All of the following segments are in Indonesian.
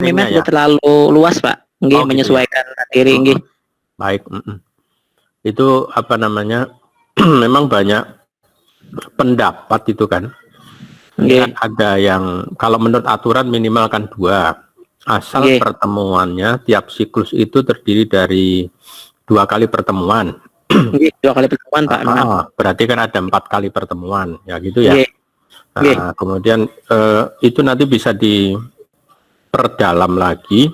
memang ya. terlalu luas Pak, nggih, menyesuaikan diri nggih. Baik. Itu apa namanya? Memang banyak pendapat itu kan. Kan ada yang kalau menurut aturan minimal kan 2, asal pertemuannya tiap siklus itu terdiri dari 2 kali pertemuan. 2 kali pertemuan Pak. Berarti kan ada 4 kali pertemuan ya gitu ya. Kemudian itu nanti bisa diperdalam lagi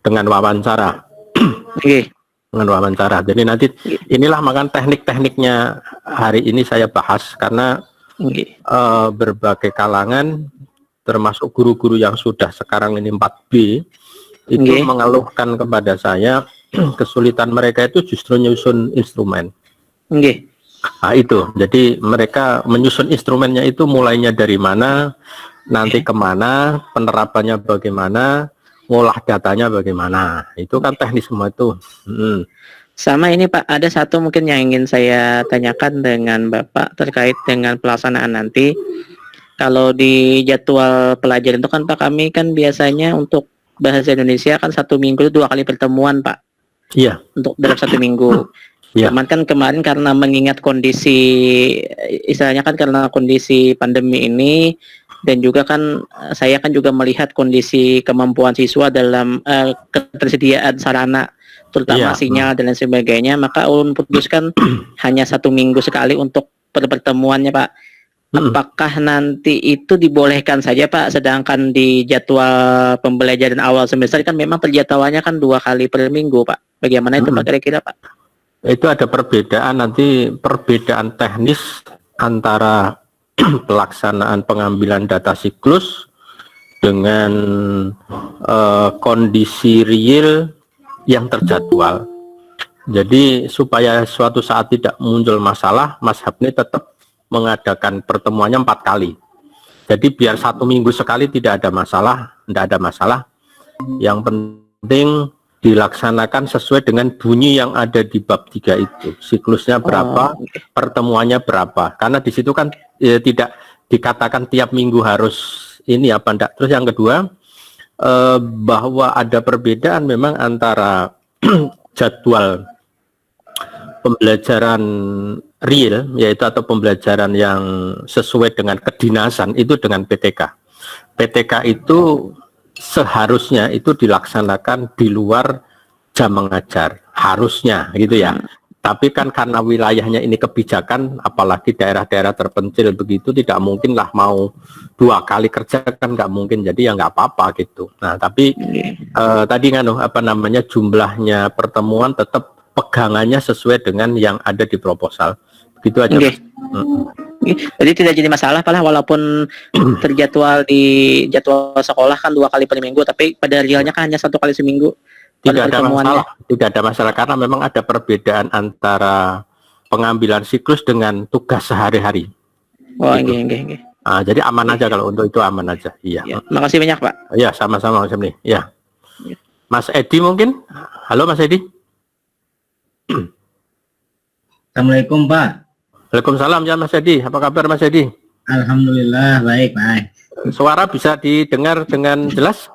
dengan wawancara. Dengan wawancara. Jadi nanti inilah makan teknik-tekniknya hari ini saya bahas karena berbagai kalangan termasuk guru-guru yang sudah sekarang ini 4B itu mengeluhkan kepada saya kesulitan mereka itu justru nyusun instrumen. Nah, itu jadi mereka menyusun instrumennya itu mulainya dari mana, nanti kemana, penerapannya bagaimana, ngolah datanya bagaimana, itu kan teknis semua itu. Sama ini Pak, ada satu mungkin yang ingin saya tanyakan dengan Bapak terkait dengan pelaksanaan nanti. Kalau di jadwal pelajaran itu kan Pak, kami kan biasanya untuk bahasa Indonesia kan 1 minggu itu 2 kali pertemuan Pak. Iya. Untuk dalam 1 minggu. Cuman kan kemarin karena mengingat kondisi, istilahnya kan karena kondisi pandemi ini, dan juga kan saya kan juga melihat kondisi kemampuan siswa dalam ketersediaan sarana, terutama sinyal dan lain sebagainya, maka ulun putuskan hanya 1 minggu sekali untuk pertemuannya Pak. Apakah nanti itu dibolehkan saja Pak, sedangkan di jadwal pembelajaran awal semester kan memang terjadwalnya kan 2 kali per minggu Pak. Bagaimana itu Pak kira-kira Pak? Itu ada perbedaan nanti, perbedaan teknis antara pelaksanaan pengambilan data siklus dengan kondisi real yang terjadwal. Jadi supaya suatu saat tidak muncul masalah, Mas Habni tetap mengadakan pertemuannya 4 kali. Jadi biar 1 minggu sekali tidak ada masalah, tidak ada masalah. Yang penting dilaksanakan sesuai dengan bunyi yang ada di bab 3 itu. Siklusnya berapa, pertemuannya berapa. Karena di situ kan tidak dikatakan tiap minggu harus ini apa enggak. Terus yang kedua, bahwa ada perbedaan memang antara jadwal pembelajaran real, yaitu atau pembelajaran yang sesuai dengan kedinasan itu dengan PTK. PTK itu seharusnya itu dilaksanakan di luar jam mengajar, harusnya gitu ya. Tapi kan karena wilayahnya ini kebijakan, apalagi daerah-daerah terpencil begitu, tidak mungkin lah mau 2 kali kerja kan nggak mungkin, jadi ya nggak apa-apa gitu. Nah tapi tadi kan apa namanya jumlahnya pertemuan tetap pegangannya sesuai dengan yang ada di proposal, begitu aja. Jadi tidak jadi masalah Pak, walaupun terjadwal di jadwal sekolah kan 2 kali per minggu, tapi pada realnya kan hanya 1 kali seminggu. Tidak ada masalah, tidak ada masalah karena memang ada perbedaan antara pengambilan siklus dengan tugas sehari-hari. Jadi aman aja kalau untuk itu aman aja. Iya. Makasih banyak Pak. Iya, sama-sama Mas Habni. Iya. Mas Edi mungkin? Halo Mas Edi. Assalamualaikum Pak. Waalaikumsalam ya Mas Edi. Apa kabar Mas Edi? Alhamdulillah baik. Suara bisa didengar dengan jelas?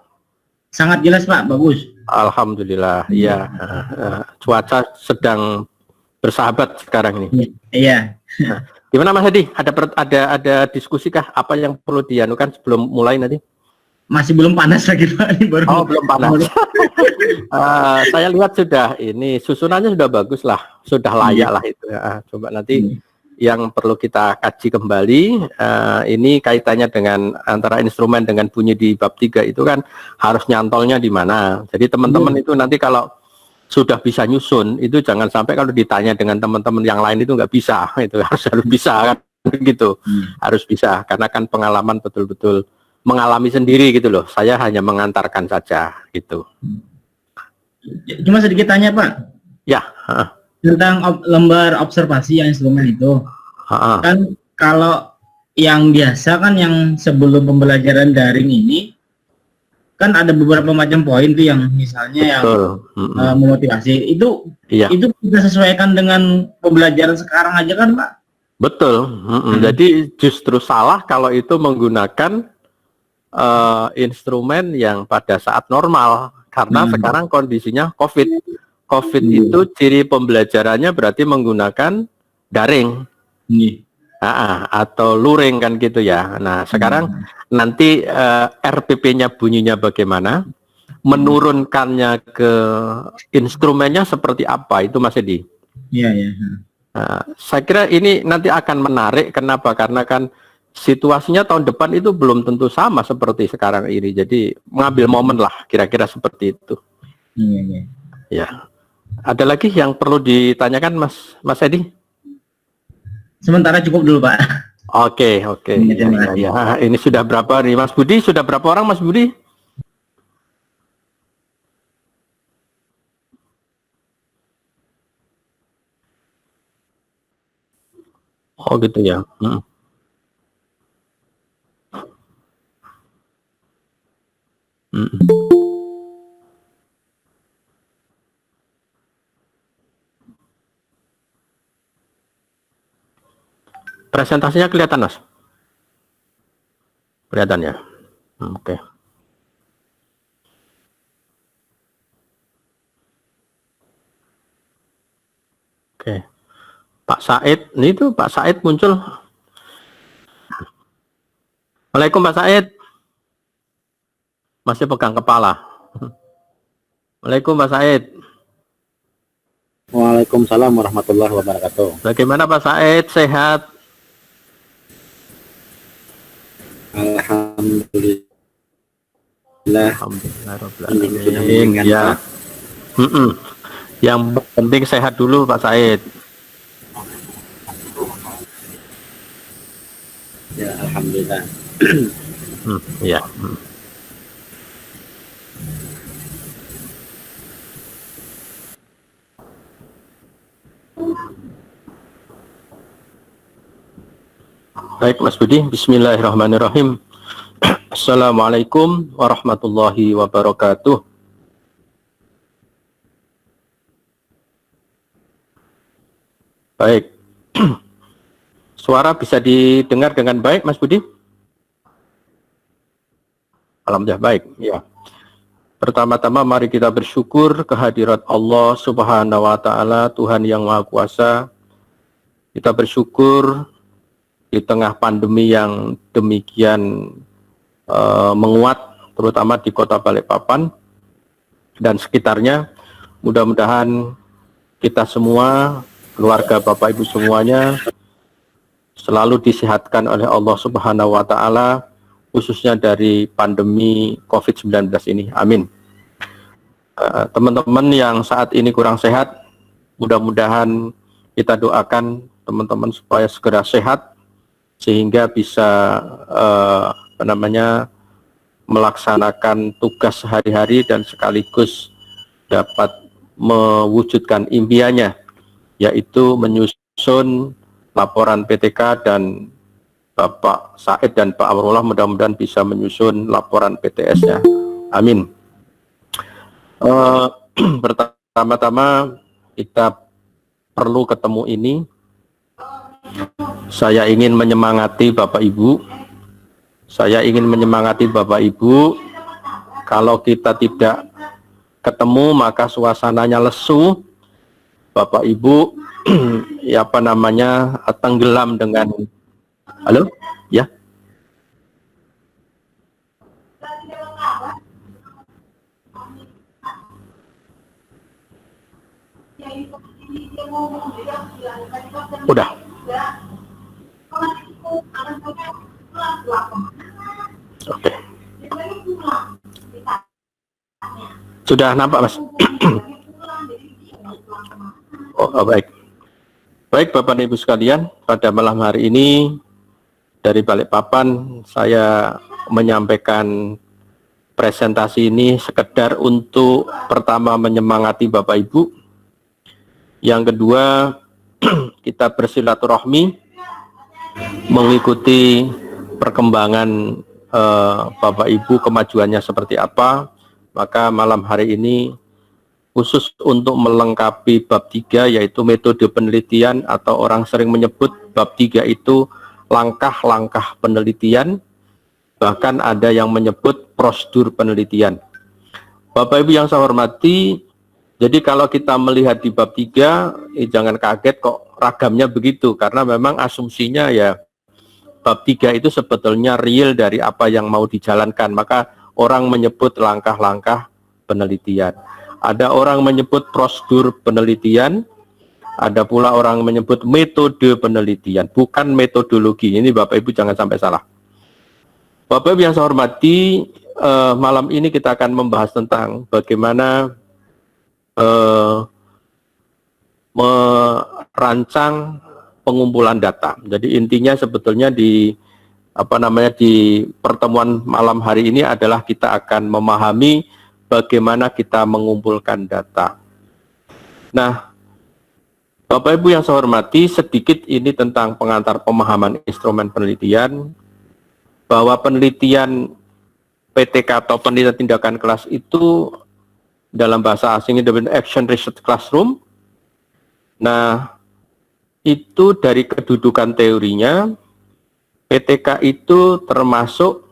Sangat jelas Pak, bagus. Alhamdulillah. Iya. Cuaca sedang bersahabat sekarang ini. Iya. Gimana Mas Edi? Ada diskusikah apa yang perlu dianukan sebelum mulai nanti? Masih belum panas lagi Pak. Oh belum panas. Saya lihat sudah ini susunannya sudah bagus lah, sudah layak lah itu. Coba nanti yang perlu kita kaji kembali, ini kaitannya dengan antara instrumen dengan bunyi di bab 3 itu kan harus nyantolnya di mana. Jadi teman-teman itu nanti kalau sudah bisa nyusun, itu jangan sampai kalau ditanya dengan teman-teman yang lain itu nggak bisa, itu harus bisa kan gitu, harus bisa karena kan pengalaman betul-betul mengalami sendiri gitu loh. Saya hanya mengantarkan saja gitu. Cuma sedikit tanya Pak. Ya. Tentang lembar observasi yang instrumen itu. Kan kalau yang biasa kan yang sebelum pembelajaran daring ini kan ada beberapa macam poin tuh yang misalnya yang memotivasi itu kita sesuaikan dengan pembelajaran sekarang aja kan Pak? Betul. Jadi justru salah kalau itu menggunakan instrumen yang pada saat normal, karena sekarang kondisinya COVID. COVID itu ciri pembelajarannya berarti menggunakan daring. Atau luring kan gitu ya. Nah sekarang nanti RPP-nya bunyinya bagaimana, menurunkannya ke instrumennya seperti apa, itu Mas Edi. Iya, iya. Saya kira ini nanti akan menarik. Kenapa? Karena kan situasinya tahun depan itu belum tentu sama seperti sekarang ini. Jadi mengambil momen lah, kira-kira seperti itu. Iya, iya. Ya. Ada lagi yang perlu ditanyakan Mas Edi? Sementara cukup dulu, Pak. Oke. Ya. Ini sudah berapa nih Mas Budi? Sudah berapa orang Mas Budi? Oh gitu ya. Presentasinya kelihatan Mas? Kelihatan ya. Oke. Oke. Pak Said, ini tuh Pak Said muncul. Waalaikumsalam Pak Said. Masih pegang kepala. Waalaikumsalam Pak Said. Waalaikumsalam warahmatullahi wabarakatuh. Bagaimana Pak Said? Sehat? Alhamdulillah. Alhamdulillah. Ya. Yang penting sehat dulu Pak Said. Ya, alhamdulillah. Ya. Baik Mas Budi, bismillahirrahmanirrahim. Assalamualaikum warahmatullahi wabarakatuh. Baik. Suara bisa didengar dengan baik Mas Budi? Alhamdulillah baik. Ya. Pertama-tama mari kita bersyukur kehadirat Allah Subhanahu wa taala, Tuhan yang Maha Kuasa. Kita bersyukur di tengah pandemi yang demikian menguat, terutama di Kota Balikpapan dan sekitarnya. Mudah-mudahan kita semua, keluarga Bapak Ibu semuanya, selalu disehatkan oleh Allah Subhanahu wa taala, khususnya dari pandemi COVID-19 ini. Amin. Teman-teman yang saat ini kurang sehat, mudah-mudahan kita doakan teman-teman supaya segera sehat sehingga bisa melaksanakan tugas sehari-hari dan sekaligus dapat mewujudkan impiannya, yaitu menyusun laporan PTK, dan Bapak Said dan Pak Amrullah mudah-mudahan bisa menyusun laporan PTS-nya. Amin. Pertama-tama kita perlu ketemu ini. Saya ingin menyemangati Bapak Ibu. Saya ingin menyemangati Bapak Ibu. Kalau kita tidak ketemu maka suasananya lesu. Bapak Ibu tenggelam dengan halo? Ya. Udah. Oke. Sudah nampak, Mas? Oh, baik. Baik, Bapak dan Ibu sekalian, pada malam hari ini dari Balikpapan saya menyampaikan presentasi ini sekedar untuk pertama menyemangati Bapak Ibu. Yang kedua, kita bersilaturahmi mengikuti perkembangan Bapak Ibu, kemajuannya seperti apa. Maka malam hari ini khusus untuk melengkapi bab 3, yaitu metode penelitian, atau orang sering menyebut bab 3 itu langkah-langkah penelitian. bahkan ada yang menyebut prosedur penelitian. Bapak Ibu yang saya hormati, jadi kalau kita melihat di bab 3, jangan kaget kok ragamnya begitu, karena memang asumsinya ya bab 3 itu sebetulnya real dari apa yang mau dijalankan, maka orang menyebut langkah-langkah penelitian. Ada orang menyebut prosedur penelitian, ada pula orang menyebut metode penelitian, bukan metodologi. Ini Bapak Ibu jangan sampai salah. Bapak Ibu yang saya hormati, malam ini kita akan membahas tentang bagaimana merancang pengumpulan data. Jadi intinya sebetulnya di pertemuan malam hari ini adalah kita akan memahami bagaimana kita mengumpulkan data. Nah, Bapak Ibu yang saya hormati, sedikit ini tentang pengantar pemahaman instrumen penelitian, bahwa penelitian PTK atau penelitian tindakan kelas itu dalam bahasa asing itu Action Research Classroom. Nah, itu dari kedudukan teorinya, PTK itu termasuk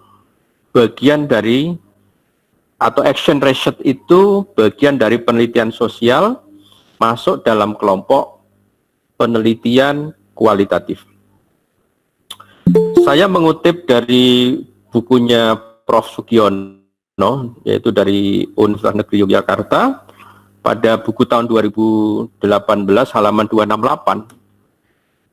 bagian dari, atau Action Research itu bagian dari penelitian sosial, masuk dalam kelompok penelitian kualitatif. Saya mengutip dari bukunya Prof. Sugiono, yaitu dari Universitas Negeri Yogyakarta, pada buku tahun 2018 halaman 268,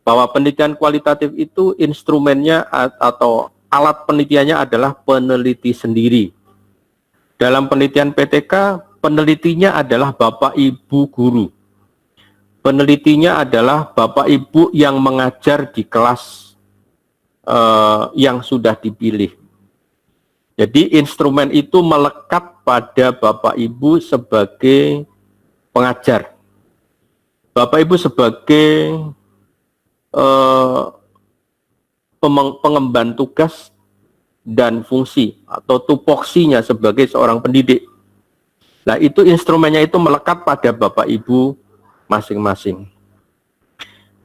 bahwa penelitian kualitatif itu instrumennya atau alat penelitiannya adalah peneliti sendiri. Dalam penelitian PTK, penelitinya adalah Bapak Ibu guru. Penelitinya adalah Bapak Ibu yang mengajar di kelas yang sudah dipilih. Jadi instrumen itu melekat pada Bapak Ibu sebagai pengajar. Bapak Ibu sebagai pengemban tugas dan fungsi atau tupoksinya sebagai seorang pendidik. Nah, itu instrumennya itu melekat pada Bapak Ibu masing-masing.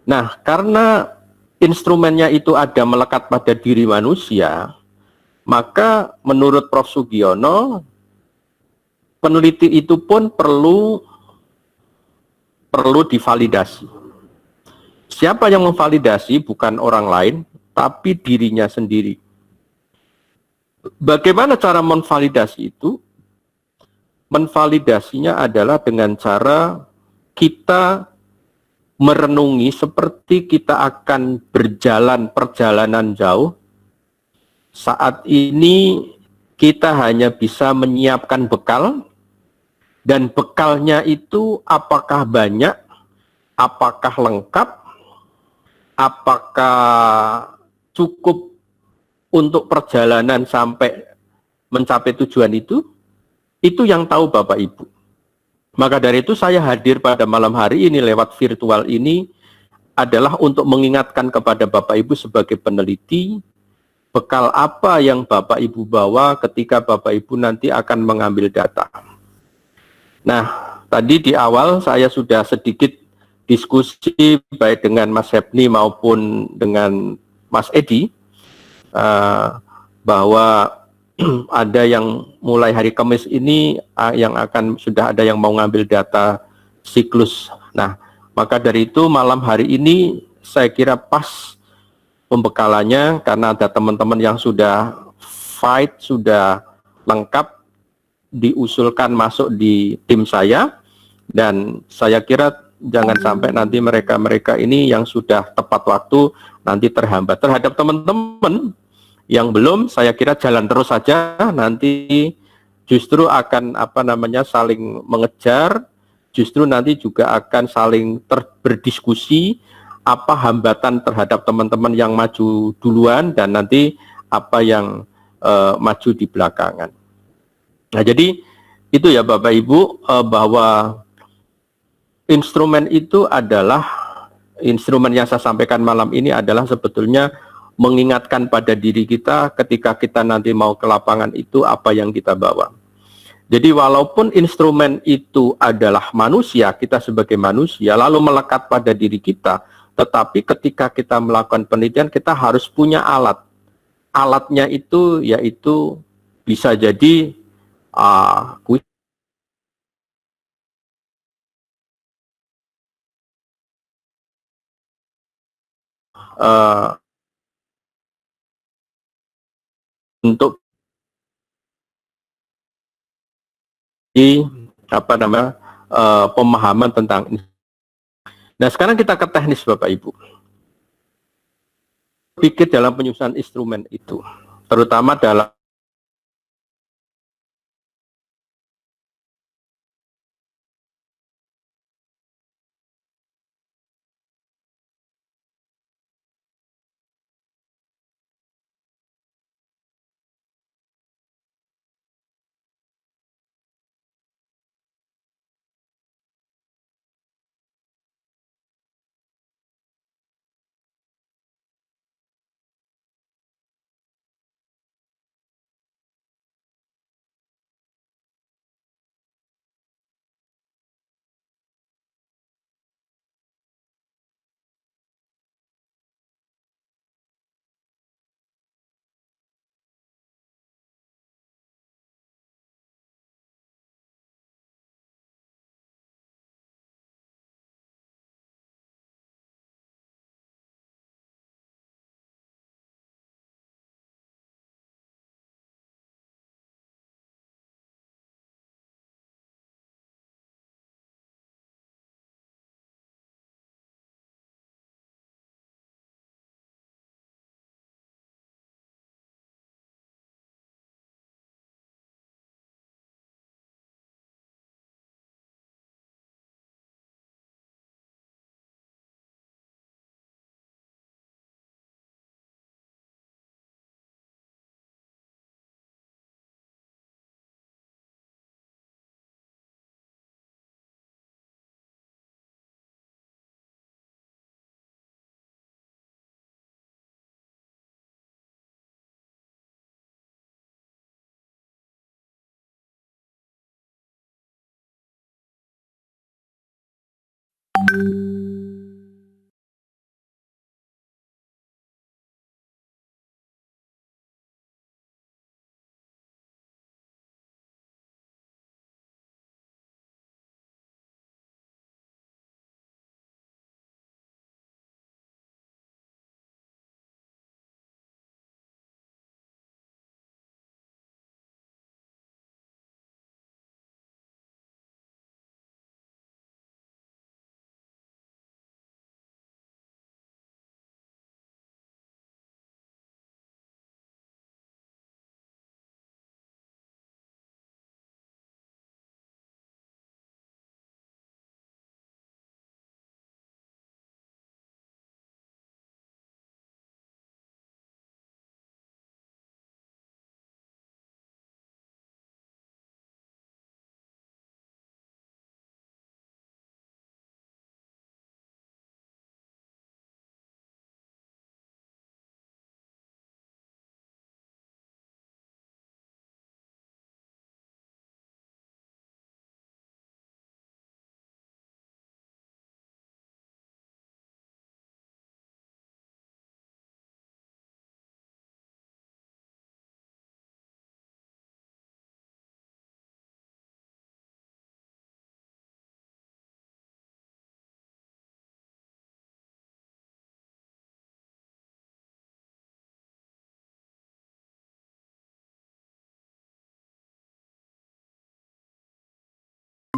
Nah, karena instrumennya itu ada melekat pada diri manusia, maka menurut Prof. Sugiono, peneliti itu pun perlu divalidasi. Siapa yang memvalidasi? Bukan orang lain, tapi dirinya sendiri. Bagaimana cara memvalidasi itu? Menvalidasinya adalah dengan cara kita merenungi seperti kita akan berjalan perjalanan jauh. Saat ini kita hanya bisa menyiapkan bekal, dan bekalnya itu apakah banyak, apakah lengkap, apakah cukup untuk perjalanan sampai mencapai tujuan itu yang tahu Bapak Ibu. Maka dari itu saya hadir pada malam hari ini lewat virtual ini adalah untuk mengingatkan kepada Bapak Ibu sebagai peneliti, bekal apa yang Bapak Ibu bawa ketika Bapak Ibu nanti akan mengambil data. Nah, tadi di awal saya sudah sedikit diskusi baik dengan Mas Hepni maupun dengan Mas Edi, bahwa ada yang mulai hari Kamis ini yang sudah ada yang mau ngambil data siklus. Nah, maka dari itu malam hari ini saya kira pas pembekalannya, karena ada teman-teman yang sudah fight, sudah lengkap, diusulkan masuk di tim saya, dan saya kira jangan sampai nanti mereka ini yang sudah tepat waktu nanti terhambat. Terhadap teman-teman yang belum, saya kira jalan terus saja, nanti justru akan saling mengejar, justru nanti juga akan saling berdiskusi apa hambatan terhadap teman-teman yang maju duluan dan nanti apa yang maju di belakangan. Nah, jadi itu ya Bapak Ibu, bahwa instrumen itu adalah, instrumen yang saya sampaikan malam ini adalah sebetulnya mengingatkan pada diri kita ketika kita nanti mau ke lapangan itu apa yang kita bawa. Jadi walaupun instrumen itu adalah manusia, kita sebagai manusia lalu melekat pada diri kita, tetapi ketika kita melakukan penelitian kita harus punya alat. alatnya itu yaitu bisa jadi untuk pemahaman tentang ini. Nah, sekarang kita ke teknis Bapak Ibu. Pikir dalam penyusunan instrumen itu, terutama dalam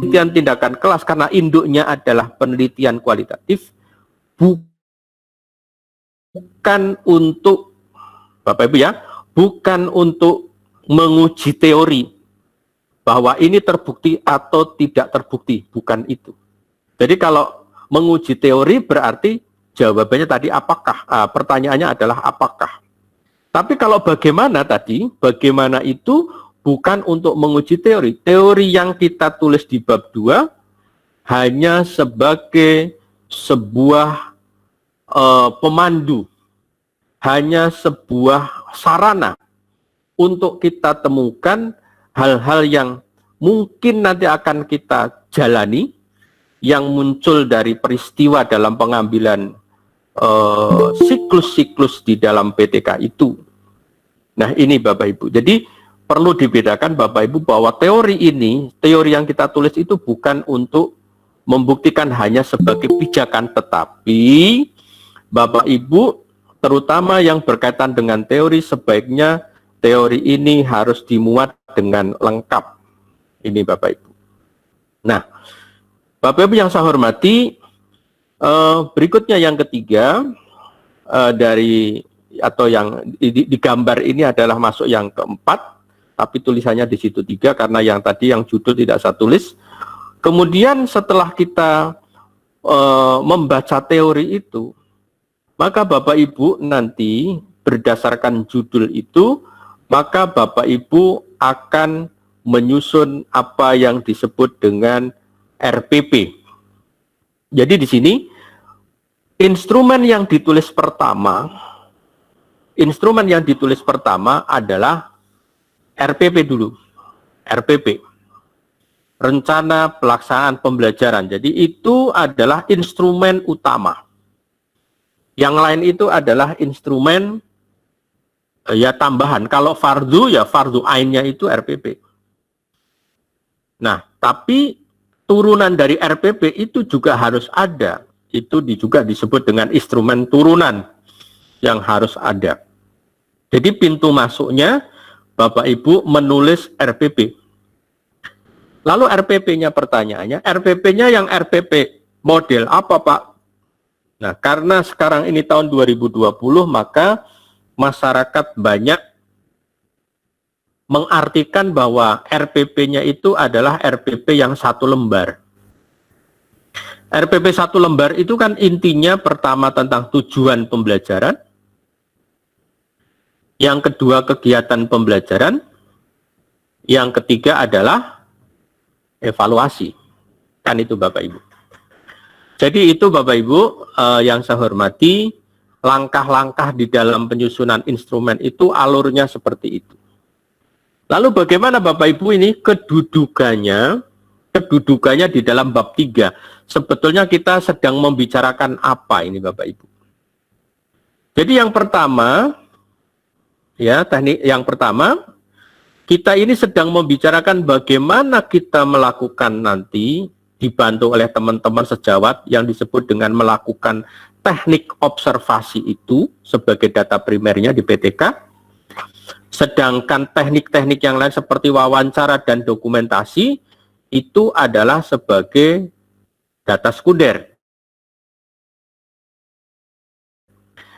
penelitian tindakan kelas karena induknya adalah penelitian kualitatif, bukan untuk Bapak Ibu ya, bukan untuk menguji teori bahwa ini terbukti atau tidak terbukti, bukan itu. Jadi kalau menguji teori berarti jawabannya tadi apakah, pertanyaannya adalah apakah. Tapi kalau bagaimana tadi, bagaimana itu bukan untuk menguji teori. Teori yang kita tulis di bab 2 hanya sebagai sebuah pemandu, hanya sebuah sarana untuk kita temukan hal-hal yang mungkin nanti akan kita jalani, yang muncul dari peristiwa dalam pengambilan siklus-siklus di dalam PTK itu. Nah, ini Bapak Ibu. Jadi perlu dibedakan Bapak Ibu bahwa teori ini, teori yang kita tulis itu bukan untuk membuktikan hanya sebagai pijakan, tetapi Bapak Ibu terutama yang berkaitan dengan teori, sebaiknya teori ini harus dimuat dengan lengkap. Ini Bapak Ibu. Nah, Bapak Ibu yang saya hormati, berikutnya yang ketiga dari atau yang di gambar ini adalah masuk yang keempat, tapi tulisannya di situ 3 karena yang tadi yang judul tidak saya tulis. Kemudian setelah kita membaca teori itu, maka Bapak Ibu nanti berdasarkan judul itu, maka Bapak Ibu akan menyusun apa yang disebut dengan RPP. Jadi di sini instrumen yang ditulis pertama adalah RPP dulu. RPP. Rencana pelaksanaan pembelajaran. Jadi itu adalah instrumen utama. Yang lain itu adalah instrumen ya tambahan. Kalau fardu ya fardu ainnya itu RPP. Nah, tapi turunan dari RPP itu juga harus ada. Itu juga disebut dengan instrumen turunan yang harus ada. Jadi pintu masuknya Bapak Ibu menulis RPP. Lalu RPP-nya pertanyaannya, RPP-nya yang RPP model apa Pak? Nah, karena sekarang ini tahun 2020, maka masyarakat banyak mengartikan bahwa RPP-nya itu adalah RPP yang 1 lembar. RPP 1 lembar itu kan intinya pertama tentang tujuan pembelajaran, yang kedua kegiatan pembelajaran, yang ketiga adalah evaluasi. Kan itu Bapak Ibu. Jadi itu Bapak Ibu yang saya hormati, langkah-langkah di dalam penyusunan instrumen itu alurnya seperti itu. Lalu bagaimana Bapak Ibu ini kedudukannya di dalam bab 3. Sebetulnya kita sedang membicarakan apa ini Bapak Ibu. Jadi yang pertama, ya teknik yang pertama, kita ini sedang membicarakan bagaimana kita melakukan nanti, dibantu oleh teman-teman sejawat yang disebut dengan melakukan teknik observasi itu sebagai data primernya di PTK. Sedangkan teknik-teknik yang lain seperti wawancara dan dokumentasi itu adalah sebagai data sekunder.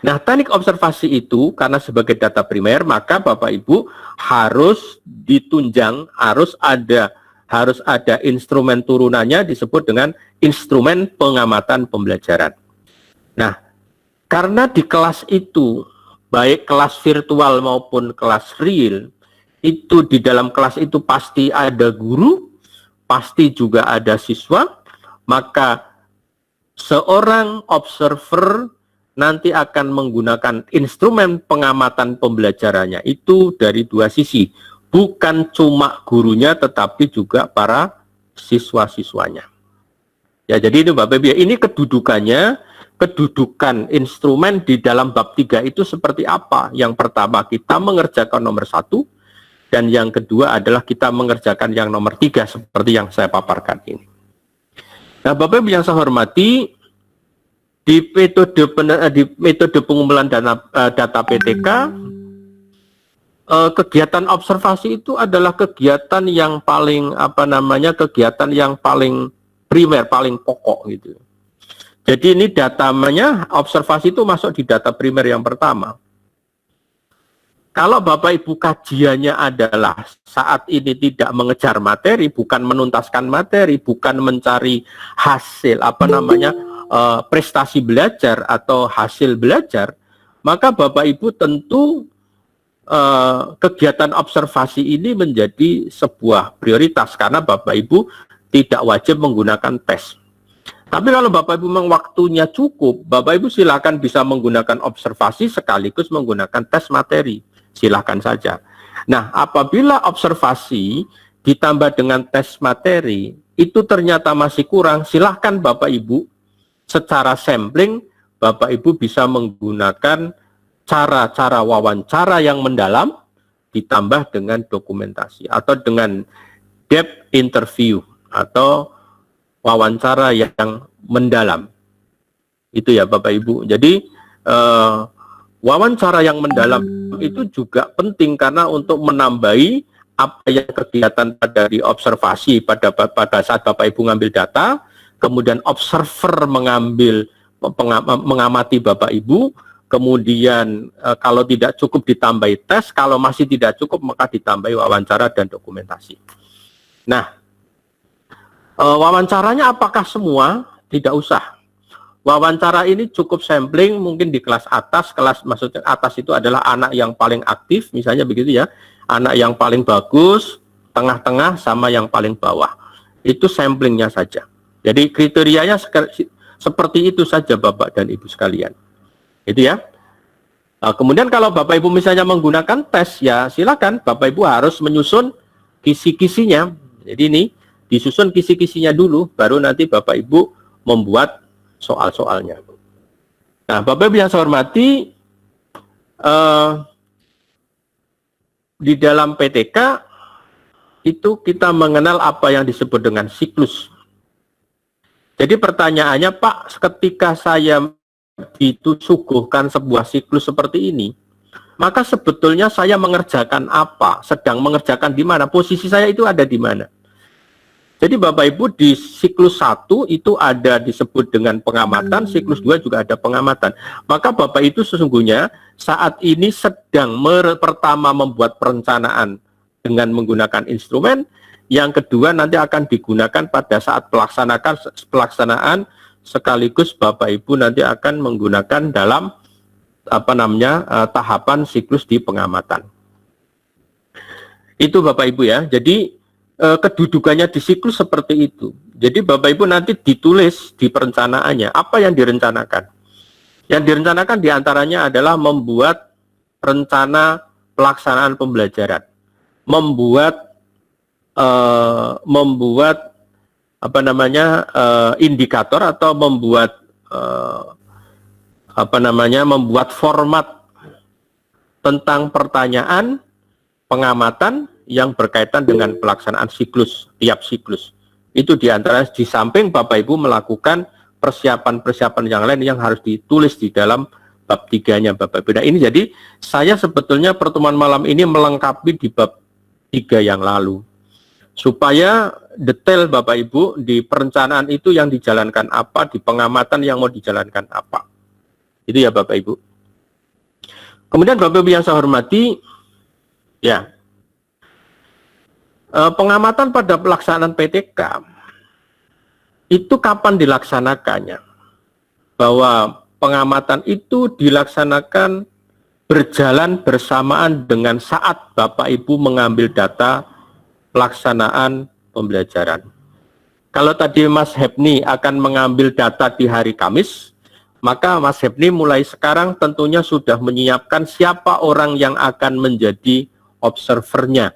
Nah, teknik observasi itu karena sebagai data primer, maka Bapak Ibu harus ditunjang, harus ada instrumen turunannya disebut dengan instrumen pengamatan pembelajaran. Nah, karena di kelas itu baik kelas virtual maupun kelas real, itu di dalam kelas itu pasti ada guru, pasti juga ada siswa, maka seorang observer nanti akan menggunakan instrumen pengamatan pembelajarannya itu dari 2 sisi, bukan cuma gurunya tetapi juga para siswa-siswanya. Ya, jadi ini Bapak Ibu, ini kedudukan instrumen di dalam bab 3 itu seperti apa? Yang pertama kita mengerjakan nomor 1, dan yang kedua adalah kita mengerjakan yang nomor 3 seperti yang saya paparkan ini. Nah, Bapak Ibu yang saya hormati, di metode pengumpulan data PTK, kegiatan observasi itu adalah kegiatan yang paling kegiatan yang paling primer, paling pokok gitu. Jadi ini datanya, observasi itu masuk di data primer yang pertama. Kalau Bapak Ibu kajiannya adalah saat ini tidak mengejar materi, bukan menuntaskan materi, bukan mencari hasil prestasi belajar atau hasil belajar, maka Bapak Ibu tentu kegiatan observasi ini menjadi sebuah prioritas karena Bapak Ibu tidak wajib menggunakan tes. Tapi kalau Bapak Ibu memang waktunya cukup, Bapak Ibu silakan bisa menggunakan observasi sekaligus menggunakan tes materi. Silakan saja. Nah, apabila observasi ditambah dengan tes materi, itu ternyata masih kurang, silakan Bapak Ibu secara sampling, Bapak Ibu bisa menggunakan cara-cara wawancara yang mendalam ditambah dengan dokumentasi atau dengan depth interview atau wawancara yang mendalam. Itu ya Bapak Ibu. Jadi wawancara yang mendalam itu juga penting karena untuk menambahi apa yang kegiatan pada diobservasi pada saat Bapak Ibu ngambil data, kemudian observer mengamati Bapak Ibu, kemudian kalau tidak cukup ditambahi tes, kalau masih tidak cukup maka ditambahi wawancara dan dokumentasi. Nah, wawancaranya apakah semua? Tidak usah. Wawancara ini cukup sampling mungkin di kelas atas, maksudnya atas itu adalah anak yang paling aktif, misalnya begitu ya, anak yang paling bagus, tengah-tengah sama yang paling bawah. Itu samplingnya saja. Jadi kriterianya seperti itu saja Bapak dan Ibu sekalian. Itu ya. Kemudian kalau Bapak Ibu misalnya menggunakan tes, ya silakan Bapak Ibu harus menyusun kisi-kisinya. Jadi ini disusun kisi-kisinya dulu, baru nanti Bapak Ibu membuat soal-soalnya. Nah, Bapak Ibu yang saya hormati, di dalam PTK itu kita mengenal apa yang disebut dengan siklus. Jadi pertanyaannya, Pak, ketika saya disuguhkan sebuah siklus seperti ini, maka sebetulnya saya mengerjakan apa? Sedang mengerjakan di mana? Posisi saya itu ada di mana? Jadi Bapak Ibu di siklus 1 itu ada disebut dengan pengamatan, siklus 2 juga ada pengamatan. Maka Bapak itu sesungguhnya saat ini sedang pertama membuat perencanaan dengan menggunakan instrumen, yang kedua nanti akan digunakan pada saat pelaksanaan sekaligus Bapak Ibu nanti akan menggunakan dalam tahapan siklus di pengamatan. Itu Bapak Ibu ya. Jadi kedudukannya di siklus seperti itu. Jadi Bapak Ibu nanti ditulis di perencanaannya apa yang direncanakan. Yang direncanakan diantaranya adalah membuat rencana pelaksanaan pembelajaran, membuat indikator atau membuat format tentang pertanyaan pengamatan yang berkaitan dengan pelaksanaan siklus, tiap siklus. Itu diantaranya di samping Bapak Ibu melakukan persiapan-persiapan yang lain yang harus ditulis di dalam bab 3-nya Bapak Ibu. Nah ini jadi saya sebetulnya pertemuan malam ini melengkapi di bab 3 yang lalu. Supaya detail Bapak Ibu di perencanaan itu yang dijalankan apa, di pengamatan yang mau dijalankan apa. Itu ya Bapak Ibu. Kemudian Bapak Ibu yang saya hormati, ya, pengamatan pada pelaksanaan PTK itu kapan dilaksanakannya? Bahwa pengamatan itu dilaksanakan berjalan bersamaan dengan saat Bapak Ibu mengambil data pelaksanaan pembelajaran. Kalau tadi Mas Hebni akan mengambil data di hari Kamis, maka Mas Hebni mulai sekarang tentunya sudah menyiapkan siapa orang yang akan menjadi observernya.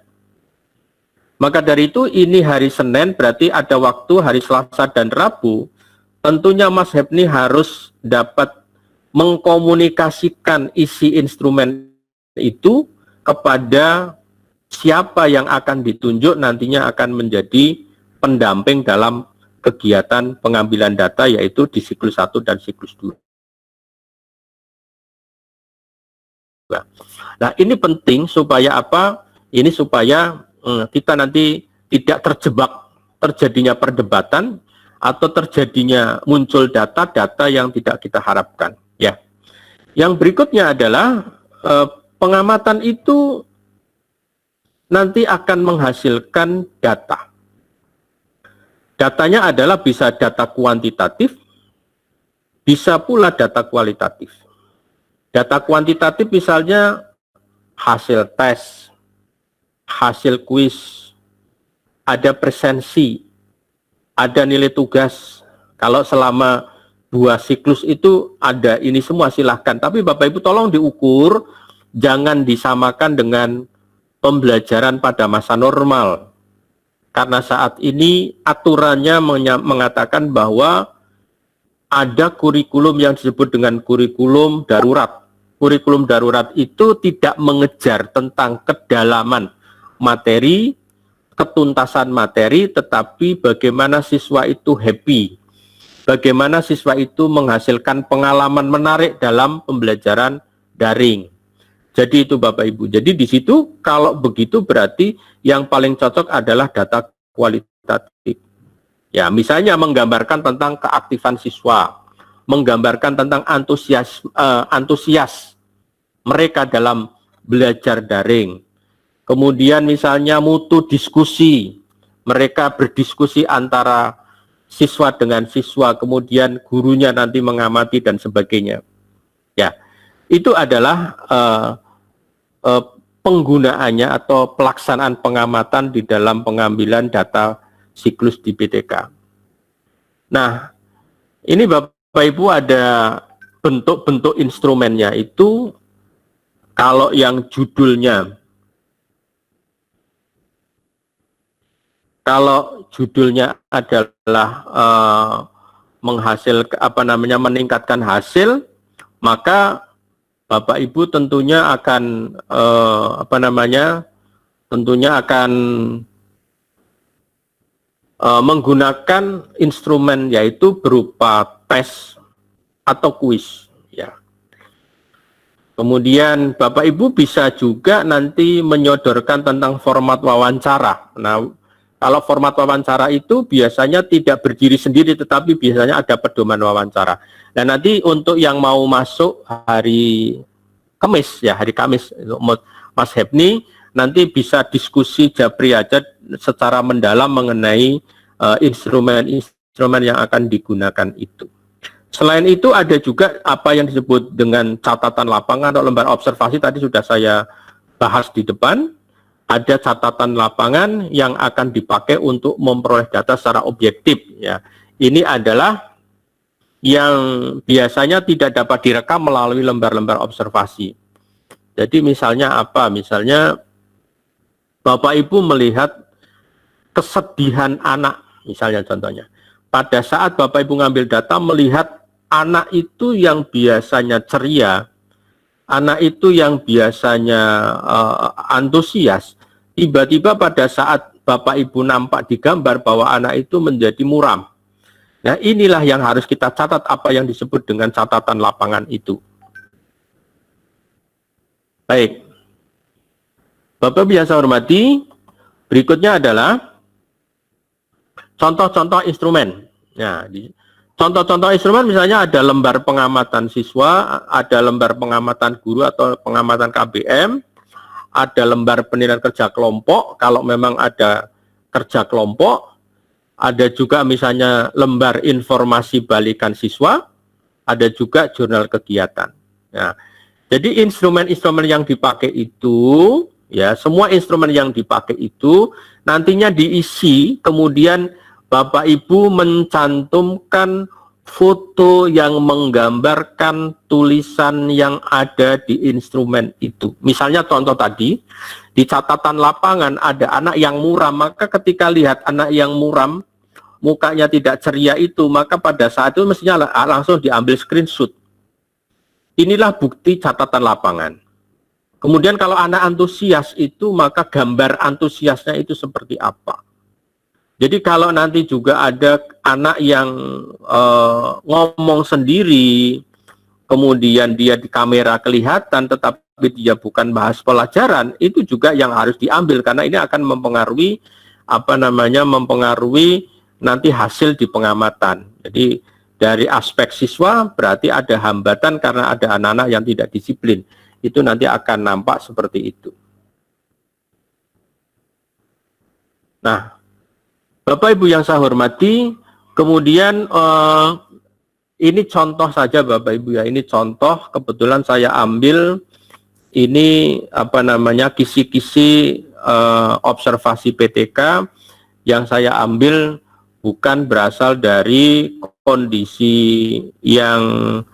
Maka dari itu ini hari Senin berarti ada waktu hari Selasa dan Rabu. Tentunya Mas Hebni harus dapat mengkomunikasikan isi instrumen itu kepada siapa yang akan ditunjuk nantinya akan menjadi pendamping dalam kegiatan pengambilan data yaitu di siklus 1 dan siklus 2. Nah ini penting supaya apa? Ini supaya kita nanti tidak terjebak terjadinya perdebatan atau terjadinya muncul data-data yang tidak kita harapkan. Ya. Yang berikutnya adalah pengamatan itu nanti akan menghasilkan data. Datanya adalah bisa data kuantitatif, bisa pula data kualitatif. Data kuantitatif misalnya hasil tes, hasil kuis, ada presensi, ada nilai tugas. Kalau selama 2 siklus itu ada ini semua silahkan. Tapi Bapak Ibu tolong diukur, jangan disamakan dengan pembelajaran pada masa normal. Karena saat ini aturannya mengatakan bahwa ada kurikulum yang disebut dengan kurikulum darurat. kurikulum darurat itu tidak mengejar tentang kedalaman materi, ketuntasan materi, tetapi bagaimana siswa itu happy, bagaimana siswa itu menghasilkan pengalaman menarik dalam pembelajaran daring. Jadi itu Bapak Ibu. Jadi di situ kalau begitu berarti yang paling cocok adalah data kualitatif. Ya, misalnya menggambarkan tentang keaktifan siswa, menggambarkan tentang antusias mereka dalam belajar daring. Kemudian misalnya mutu diskusi, mereka berdiskusi antara siswa dengan siswa, kemudian gurunya nanti mengamati dan sebagainya. Ya, itu adalah penggunaannya atau pelaksanaan pengamatan di dalam pengambilan data siklus di PTK. Nah, ini Bapak Ibu ada bentuk-bentuk instrumennya itu. Kalau yang judulnya adalah meningkatkan hasil, maka Bapak Ibu tentunya akan menggunakan instrumen yaitu berupa tes atau kuis, ya. Kemudian Bapak Ibu bisa juga nanti menyodorkan tentang format wawancara. Nah, kalau format wawancara itu biasanya tidak berdiri sendiri, tetapi biasanya ada pedoman wawancara. Dan nanti untuk yang mau masuk hari Kamis, Mas Hebni, nanti bisa diskusi japri aja secara mendalam mengenai instrumen-instrumen yang akan digunakan itu. Selain itu ada juga apa yang disebut dengan catatan lapangan atau lembar observasi, tadi sudah saya bahas di depan. Ada catatan lapangan yang akan dipakai untuk memperoleh data secara objektif, ya. Ini adalah yang biasanya tidak dapat direkam melalui lembar-lembar observasi. Jadi misalnya apa? Misalnya Bapak Ibu melihat kesedihan anak, misalnya contohnya. Pada saat Bapak Ibu ngambil data melihat anak itu yang biasanya ceria, anak itu yang biasanya antusias, tiba-tiba pada saat Bapak Ibu nampak di gambar bahwa anak itu menjadi muram. Nah, inilah yang harus kita catat, apa yang disebut dengan catatan lapangan itu. Baik. Bapak Ibu yang saya hormati, berikutnya adalah contoh-contoh instrumen. Nah, contoh-contoh instrumen misalnya ada lembar pengamatan siswa, ada lembar pengamatan guru atau pengamatan KBM, ada lembar penilaian kerja kelompok kalau memang ada kerja kelompok, ada juga misalnya lembar informasi balikan siswa, ada juga jurnal kegiatan. Nah, jadi instrumen-instrumen yang dipakai itu, ya, semua instrumen yang dipakai itu nantinya diisi, kemudian Bapak Ibu mencantumkan foto yang menggambarkan tulisan yang ada di instrumen itu. Misalnya contoh tadi, di catatan lapangan ada anak yang muram, maka ketika lihat anak yang muram, mukanya tidak ceria itu, maka pada saat itu mestinya langsung diambil screenshot. Inilah bukti catatan lapangan. Kemudian kalau anak antusias itu, maka gambar antusiasnya itu seperti apa. Jadi kalau nanti juga ada anak yang ngomong sendiri, kemudian dia di kamera kelihatan, tetapi dia bukan bahas pelajaran, itu juga yang harus diambil, karena ini akan mempengaruhi, mempengaruhi nanti hasil di pengamatan. Jadi dari aspek siswa berarti ada hambatan karena ada anak-anak yang tidak disiplin. Itu nanti akan nampak seperti itu. Nah, Bapak Ibu yang saya hormati, kemudian ini contoh saja Bapak Ibu ya, ini contoh kebetulan saya ambil ini kisi-kisi observasi PTK yang saya ambil bukan berasal dari kondisi yang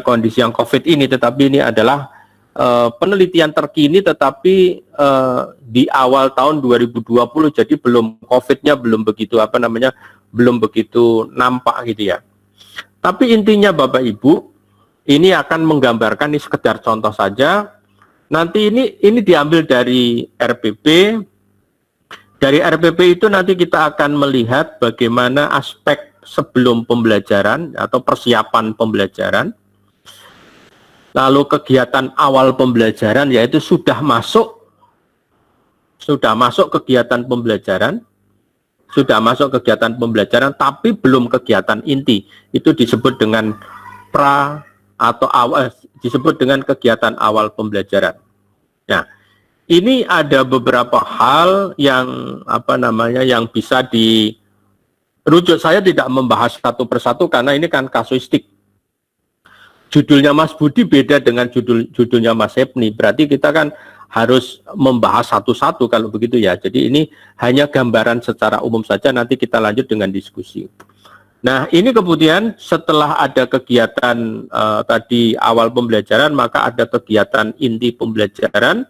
kondisi yang COVID ini, tetapi ini adalah penelitian terkini, tetapi di awal tahun 2020, jadi belum COVID-nya belum begitu belum begitu nampak gitu ya. Tapi intinya Bapak Ibu, ini akan menggambarkan, ini sekedar contoh saja. Nanti ini diambil dari RPP. Dari RPP itu nanti kita akan melihat bagaimana aspek sebelum pembelajaran atau persiapan pembelajaran. Lalu kegiatan awal pembelajaran, yaitu sudah masuk kegiatan pembelajaran, tapi belum kegiatan inti. Itu disebut dengan disebut dengan kegiatan awal pembelajaran. Nah, ini ada beberapa hal yang yang bisa dirujuk. Saya tidak membahas satu persatu karena ini kan kasuistik. Judulnya Mas Budi beda dengan judulnya Mas Hepni. Berarti kita kan harus membahas satu-satu kalau begitu ya. Jadi ini hanya gambaran secara umum saja, nanti kita lanjut dengan diskusi. Nah, ini kemudian setelah ada kegiatan tadi awal pembelajaran, maka ada kegiatan inti pembelajaran.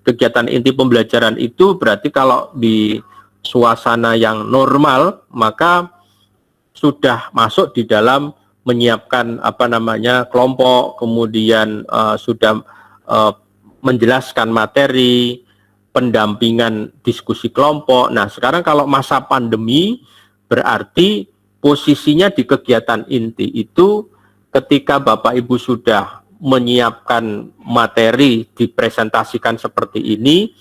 Kegiatan inti pembelajaran itu berarti kalau di suasana yang normal, maka sudah masuk di dalam menyiapkan kelompok, kemudian sudah menjelaskan materi, pendampingan diskusi kelompok. Nah, sekarang kalau masa pandemi berarti posisinya di kegiatan inti itu ketika Bapak Ibu sudah menyiapkan materi, dipresentasikan seperti ini,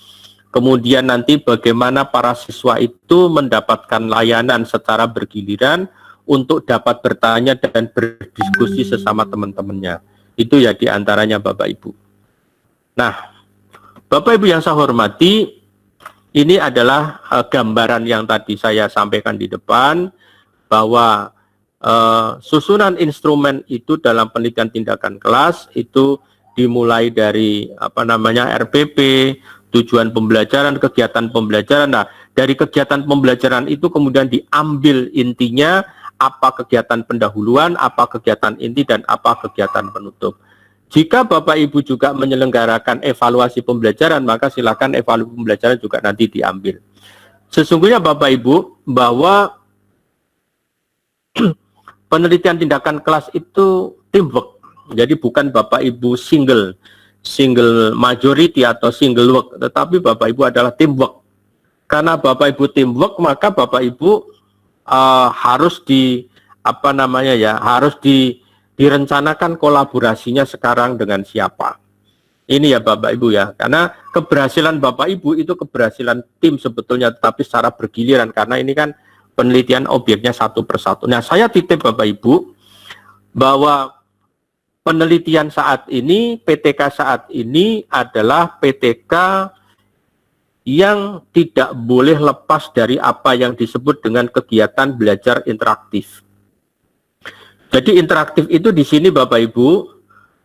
kemudian nanti bagaimana para siswa itu mendapatkan layanan secara bergiliran untuk dapat bertanya dan berdiskusi sesama teman-temannya. Itu ya diantaranya Bapak Ibu. Nah, Bapak Ibu yang saya hormati, ini adalah gambaran yang tadi saya sampaikan di depan, bahwa susunan instrumen itu dalam penelitian tindakan kelas itu dimulai dari RPP, tujuan pembelajaran, kegiatan pembelajaran. Nah, dari kegiatan pembelajaran itu kemudian diambil intinya, apa kegiatan pendahuluan, apa kegiatan inti, dan apa kegiatan penutup. Jika Bapak Ibu juga menyelenggarakan evaluasi pembelajaran, maka silakan evaluasi pembelajaran juga nanti diambil. Sesungguhnya Bapak Ibu, bahwa penelitian tindakan kelas itu teamwork. Jadi bukan Bapak Ibu single majority atau single work, tetapi Bapak Ibu adalah teamwork. Karena Bapak Ibu teamwork, maka Bapak Ibu harus direncanakan kolaborasinya sekarang dengan siapa. Ini ya Bapak Ibu ya, karena keberhasilan Bapak Ibu itu keberhasilan tim sebetulnya, tetapi secara bergiliran, karena ini kan penelitian objeknya satu persatu. Nah, saya titip Bapak Ibu bahwa penelitian saat ini, PTK saat ini adalah PTK yang tidak boleh lepas dari apa yang disebut dengan kegiatan belajar interaktif. Jadi interaktif itu di sini Bapak Ibu,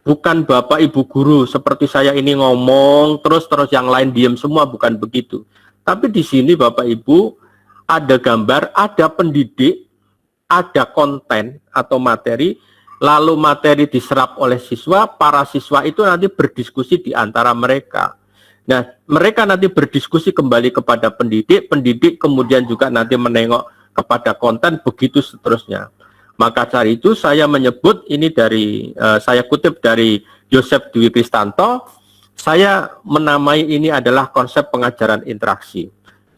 bukan Bapak Ibu guru seperti saya ini ngomong terus yang lain diam semua, bukan begitu. Tapi di sini Bapak Ibu ada gambar, ada pendidik, ada konten atau materi, lalu materi diserap oleh siswa, para siswa itu nanti berdiskusi di antara mereka. Nah, mereka nanti berdiskusi kembali kepada pendidik, pendidik kemudian juga nanti menengok kepada konten, begitu seterusnya. Maka dari itu saya menyebut ini dari, saya kutip dari Joseph Dwi Kristanto, saya menamai ini adalah konsep pengajaran interaksi.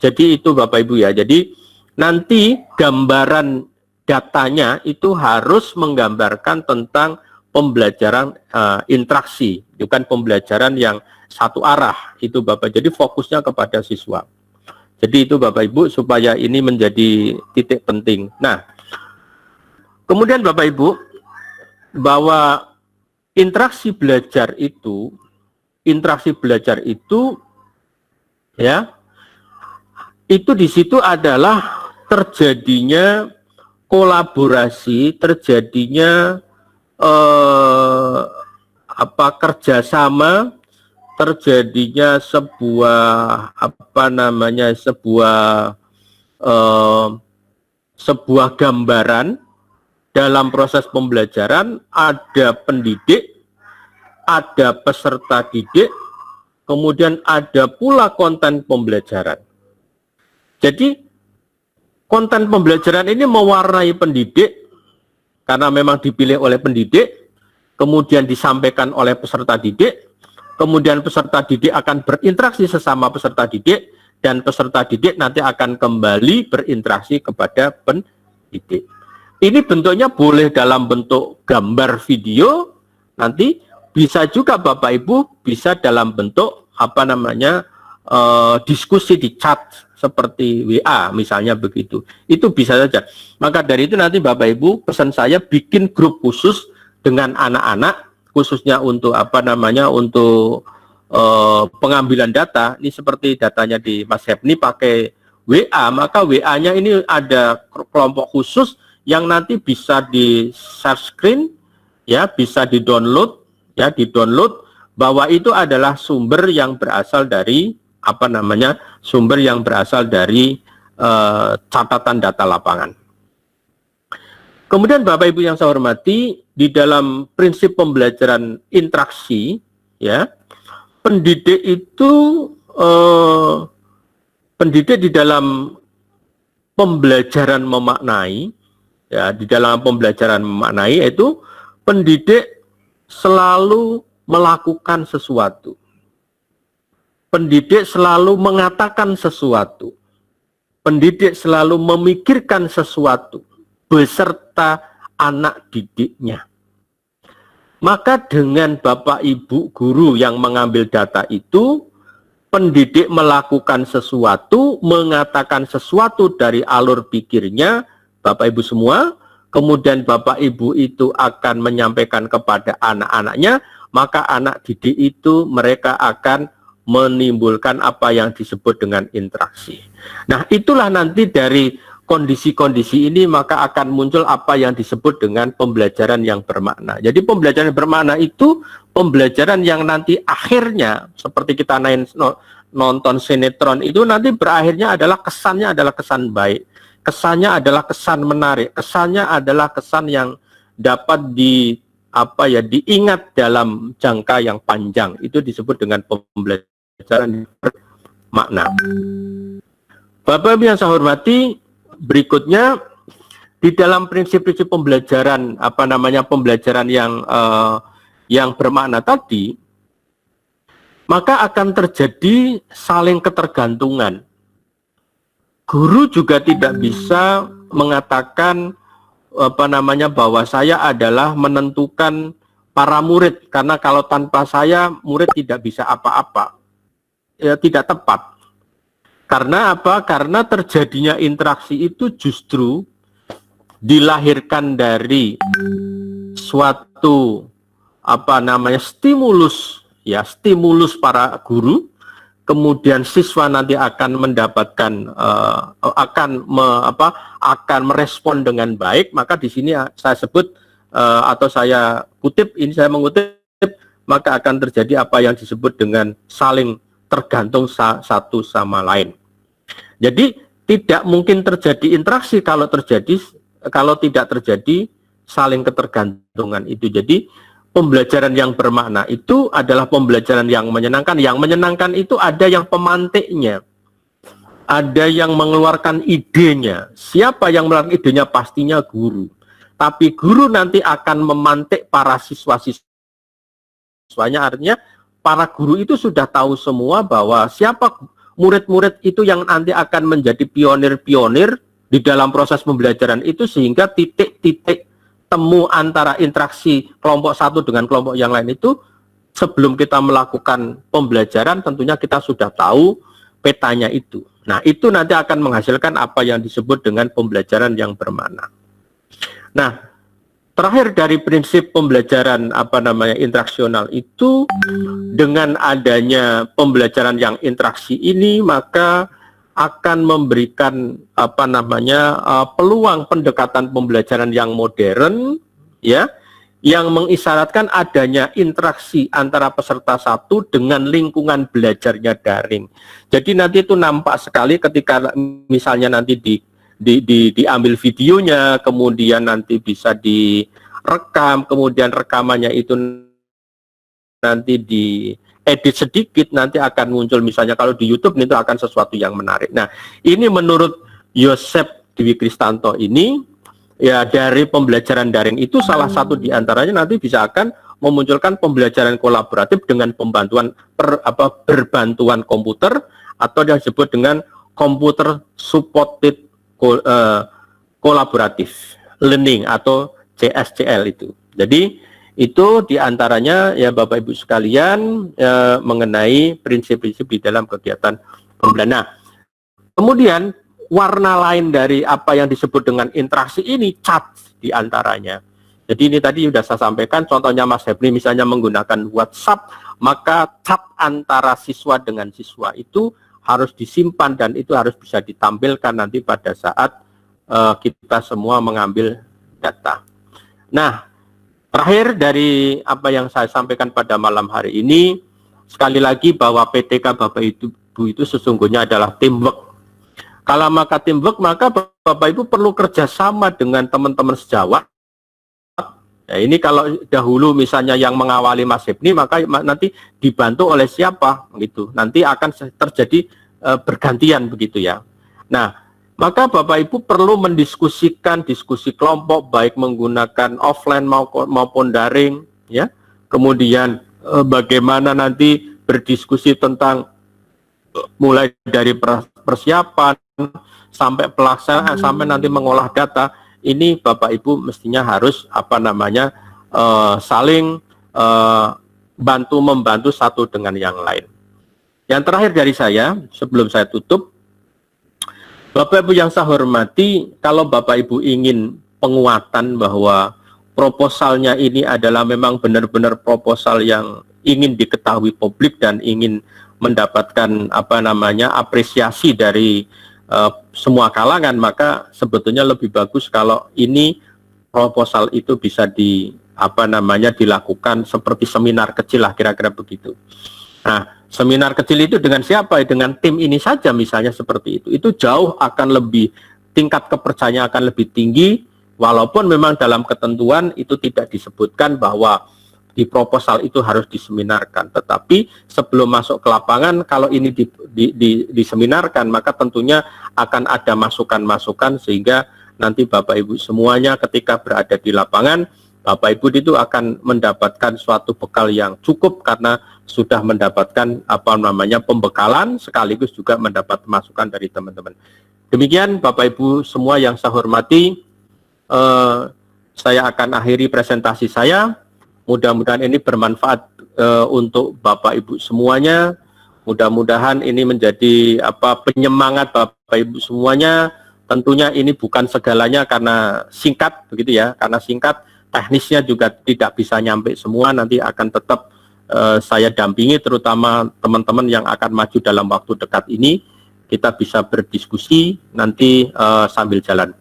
Jadi itu Bapak Ibu ya, jadi nanti gambaran datanya itu harus menggambarkan tentang pembelajaran interaksi, bukan pembelajaran yang satu arah itu Bapak. Jadi fokusnya kepada siswa. Jadi itu Bapak Ibu supaya ini menjadi titik penting. Nah, kemudian Bapak Ibu, bahwa interaksi belajar itu ya, itu di situ adalah terjadinya kolaborasi, terjadinya kerjasama, terjadinya sebuah gambaran dalam proses pembelajaran. Ada pendidik, ada peserta didik, kemudian ada pula konten pembelajaran. Jadi konten pembelajaran ini mewarnai pendidik karena memang dipilih oleh pendidik, kemudian disampaikan oleh peserta didik, kemudian peserta didik akan berinteraksi sesama peserta didik, dan peserta didik nanti akan kembali berinteraksi kepada pendidik. Ini bentuknya boleh dalam bentuk gambar video, nanti bisa juga Bapak Ibu bisa dalam bentuk diskusi di chat seperti WA misalnya begitu. Itu bisa saja. Maka dari itu nanti Bapak Ibu pesan saya bikin grup khusus dengan anak-anak, khususnya untuk untuk pengambilan data. Ini seperti datanya di Mas Hepni pakai WA, maka WA-nya ini ada kelompok khusus yang nanti bisa di share screen, ya, bisa di-download, ya, di-download bahwa itu adalah sumber yang berasal dari sumber yang berasal dari catatan data lapangan. Kemudian Bapak Ibu yang saya hormati, di dalam prinsip pembelajaran interaksi, ya, pendidik itu pendidik di dalam pembelajaran memaknai, ya, di dalam pembelajaran memaknai itu pendidik selalu melakukan sesuatu. Pendidik selalu mengatakan sesuatu. Pendidik selalu memikirkan sesuatu beserta anak didiknya. Maka dengan Bapak Ibu guru yang mengambil data itu, pendidik melakukan sesuatu, mengatakan sesuatu dari alur pikirnya, Bapak Ibu semua, kemudian Bapak Ibu itu akan menyampaikan kepada anak-anaknya, maka anak didik itu mereka akan menimbulkan apa yang disebut dengan interaksi. Nah, itulah nanti dari kondisi-kondisi ini maka akan muncul apa yang disebut dengan pembelajaran yang bermakna. Jadi pembelajaran yang bermakna itu pembelajaran yang nanti akhirnya seperti kita nonton sinetron itu nanti berakhirnya adalah kesannya adalah kesan baik. Kesannya adalah kesan menarik, kesannya adalah kesan yang dapat diingat dalam jangka yang panjang. Itu disebut dengan pembelajaran bermakna. Bapak Ibu yang saya hormati, berikutnya di dalam prinsip-prinsip pembelajaran pembelajaran yang bermakna tadi, maka akan terjadi saling ketergantungan. Guru juga tidak bisa mengatakan bahwa saya adalah menentukan para murid, karena kalau tanpa saya murid tidak bisa apa-apa. Ya, tidak tepat. Karena apa? Karena terjadinya interaksi itu justru dilahirkan dari suatu stimulus, ya, stimulus para guru. Kemudian siswa nanti akan mendapatkan akan merespon dengan baik. Maka di sini saya sebut atau saya kutip, ini saya mengutip, maka akan terjadi apa yang disebut dengan saling tergantung satu sama lain. Jadi tidak mungkin terjadi interaksi kalau tidak terjadi saling ketergantungan itu. Jadi pembelajaran yang bermakna itu adalah pembelajaran yang menyenangkan. Yang menyenangkan itu ada yang pemantiknya, ada yang mengeluarkan idenya. Siapa yang mengeluarkan idenya? Pastinya guru. Tapi guru nanti akan memantik para siswa-siswanya, artinya para guru itu sudah tahu semua bahwa siapa murid-murid itu yang nanti akan menjadi pionir-pionir di dalam proses pembelajaran itu, sehingga titik-titik temu antara interaksi kelompok satu dengan kelompok yang lain itu sebelum kita melakukan pembelajaran tentunya kita sudah tahu petanya itu. Nah, itu nanti akan menghasilkan apa yang disebut dengan pembelajaran yang bermakna. Nah, terakhir dari prinsip pembelajaran interaksional itu, dengan adanya pembelajaran yang interaksi ini maka akan memberikan peluang pendekatan pembelajaran yang modern, ya, yang mengisyaratkan adanya interaksi antara peserta satu dengan lingkungan belajarnya daring. Jadi nanti itu nampak sekali ketika misalnya nanti diambil videonya, kemudian nanti bisa direkam, kemudian rekamannya itu nanti diedit sedikit, nanti akan muncul misalnya kalau di YouTube itu akan sesuatu yang menarik. Nah, ini menurut Yosef Dwi Kristanto ini, ya, dari pembelajaran daring itu salah satu diantaranya nanti bisa akan memunculkan pembelajaran kolaboratif dengan berbantuan komputer atau yang disebut dengan computer supported kolaboratif learning atau CSCL itu. Jadi itu diantaranya ya Bapak Ibu sekalian mengenai prinsip-prinsip di dalam kegiatan pembelajaran. Nah, kemudian warna lain dari apa yang disebut dengan interaksi ini chat diantaranya. Jadi ini tadi sudah saya sampaikan, contohnya Mas Hebni misalnya menggunakan WhatsApp, maka chat antara siswa dengan siswa itu harus disimpan dan itu harus bisa ditampilkan nanti pada saat kita semua mengambil data. Nah, terakhir dari apa yang saya sampaikan pada malam hari ini, sekali lagi bahwa PTK Bapak Ibu itu sesungguhnya adalah teamwork. Kalau maka teamwork, maka Bapak Ibu perlu kerjasama dengan teman-teman sejawat. Ya, ini kalau dahulu misalnya yang mengawali Mas Hebni, maka nanti dibantu oleh siapa gitu. Nanti akan terjadi bergantian begitu ya. Nah, maka Bapak Ibu perlu mendiskusikan diskusi kelompok baik menggunakan offline maupun daring ya. Kemudian bagaimana nanti berdiskusi tentang mulai dari persiapan sampai pelaksanaan sampai nanti mengolah data. Ini Bapak Ibu mestinya harus saling membantu satu dengan yang lain. Yang terakhir dari saya sebelum saya tutup, Bapak Ibu yang saya hormati, kalau Bapak Ibu ingin penguatan bahwa proposalnya ini adalah memang benar-benar proposal yang ingin diketahui publik dan ingin mendapatkan apresiasi dari semua kalangan, maka sebetulnya lebih bagus kalau ini proposal itu bisa dilakukan seperti seminar kecil lah, kira-kira begitu. Nah, seminar kecil itu dengan siapa? Dengan tim ini saja misalnya seperti itu. Itu jauh akan lebih, tingkat kepercayaan akan lebih tinggi, walaupun memang dalam ketentuan itu tidak disebutkan bahwa di proposal itu harus diseminarkan. Tetapi sebelum masuk ke lapangan, kalau ini diseminarkan, maka tentunya akan ada masukan-masukan sehingga nanti Bapak Ibu semuanya ketika berada di lapangan, Bapak Ibu itu akan mendapatkan suatu bekal yang cukup karena sudah mendapatkan pembekalan sekaligus juga mendapat masukan dari teman-teman. Demikian Bapak Ibu semua yang saya hormati, saya akan akhiri presentasi saya. Mudah-mudahan ini bermanfaat untuk Bapak Ibu semuanya. Mudah-mudahan ini menjadi penyemangat Bapak Ibu semuanya. Tentunya ini bukan segalanya karena singkat begitu ya, karena singkat teknisnya juga tidak bisa nyampe semua. Nanti akan tetap saya dampingi terutama teman-teman yang akan maju dalam waktu dekat ini. Kita bisa berdiskusi nanti sambil jalan.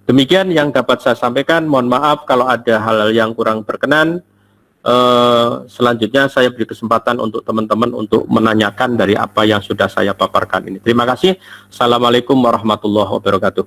Demikian yang dapat saya sampaikan. Mohon maaf kalau ada hal-hal yang kurang berkenan. Selanjutnya saya beri kesempatan untuk teman-teman untuk menanyakan dari apa yang sudah saya paparkan ini. Terima kasih. Assalamualaikum warahmatullahi wabarakatuh.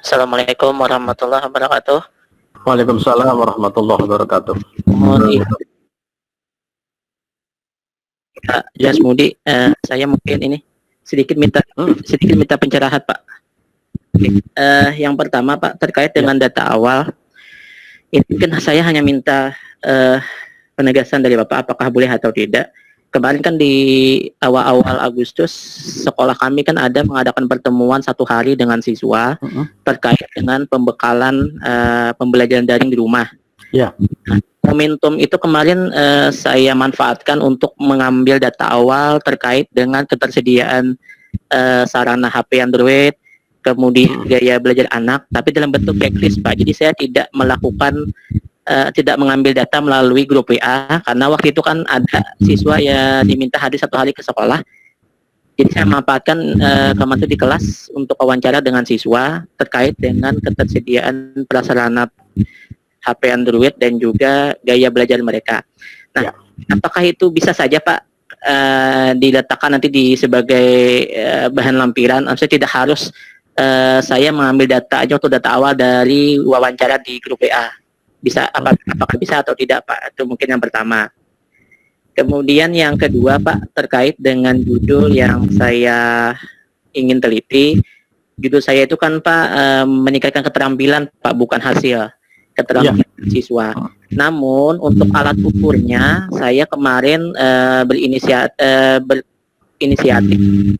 Assalamualaikum warahmatullahi wabarakatuh. Waalaikumsalam warahmatullahi wabarakatuh. Mas Mudi, saya mungkin ini sedikit minta pencerahan Pak. Yang pertama Pak, terkait dengan data awal, ini kan saya hanya minta penegasan dari Bapak apakah boleh atau tidak. Kemarin kan di awal-awal Agustus sekolah kami kan ada mengadakan pertemuan 1 hari dengan siswa terkait dengan pembekalan pembelajaran daring di rumah. Ya. Nah, momentum itu kemarin saya manfaatkan untuk mengambil data awal terkait dengan ketersediaan sarana HP Android, kemudian gaya belajar anak, tapi dalam bentuk backlist Pak. Jadi saya tidak melakukan tidak mengambil data melalui grup WA karena waktu itu kan ada siswa yang diminta hadir 1 hari ke sekolah. Jadi saya memanfaatkan kemarin di kelas untuk wawancara dengan siswa terkait dengan ketersediaan prasarana HP Android dan juga gaya belajar mereka. Nah, apakah itu bisa saja Pak diletakkan nanti sebagai bahan lampiran? Maksudnya tidak harus saya mengambil data aja untuk data awal dari wawancara di grup WA. Bisa apakah bisa atau tidak Pak? Itu mungkin yang pertama. Kemudian yang kedua Pak, terkait dengan judul yang saya ingin teliti. Judul saya itu kan Pak meningkatkan keterampilan Pak, bukan hasil keterampilan siswa. Namun untuk alat ukurnya saya kemarin berinisiatif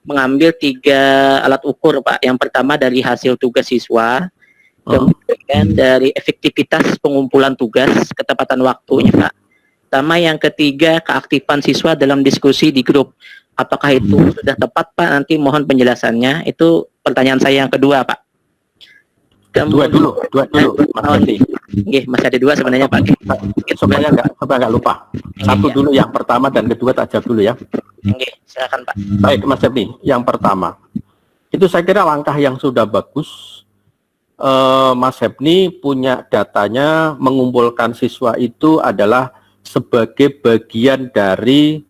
mengambil 3 alat ukur Pak. Yang pertama dari hasil tugas siswa, kemudian dari efektivitas pengumpulan tugas, ketepatan waktunya Pak, sama yang ketiga keaktifan siswa dalam diskusi di grup. Apakah itu sudah tepat Pak? Nanti mohon penjelasannya. Itu pertanyaan saya yang kedua Pak. Dua dulu Mas Ferdi. Masih ada 2 sebenarnya Pak. Supaya nggak lupa. Satu dulu yang pertama dan kedua tak jawab dulu ya. Silakan Pak. Baik Mas Ferdi, yang pertama itu saya kira langkah yang sudah bagus. Mas Hebni punya datanya, mengumpulkan siswa itu adalah sebagai bagian dari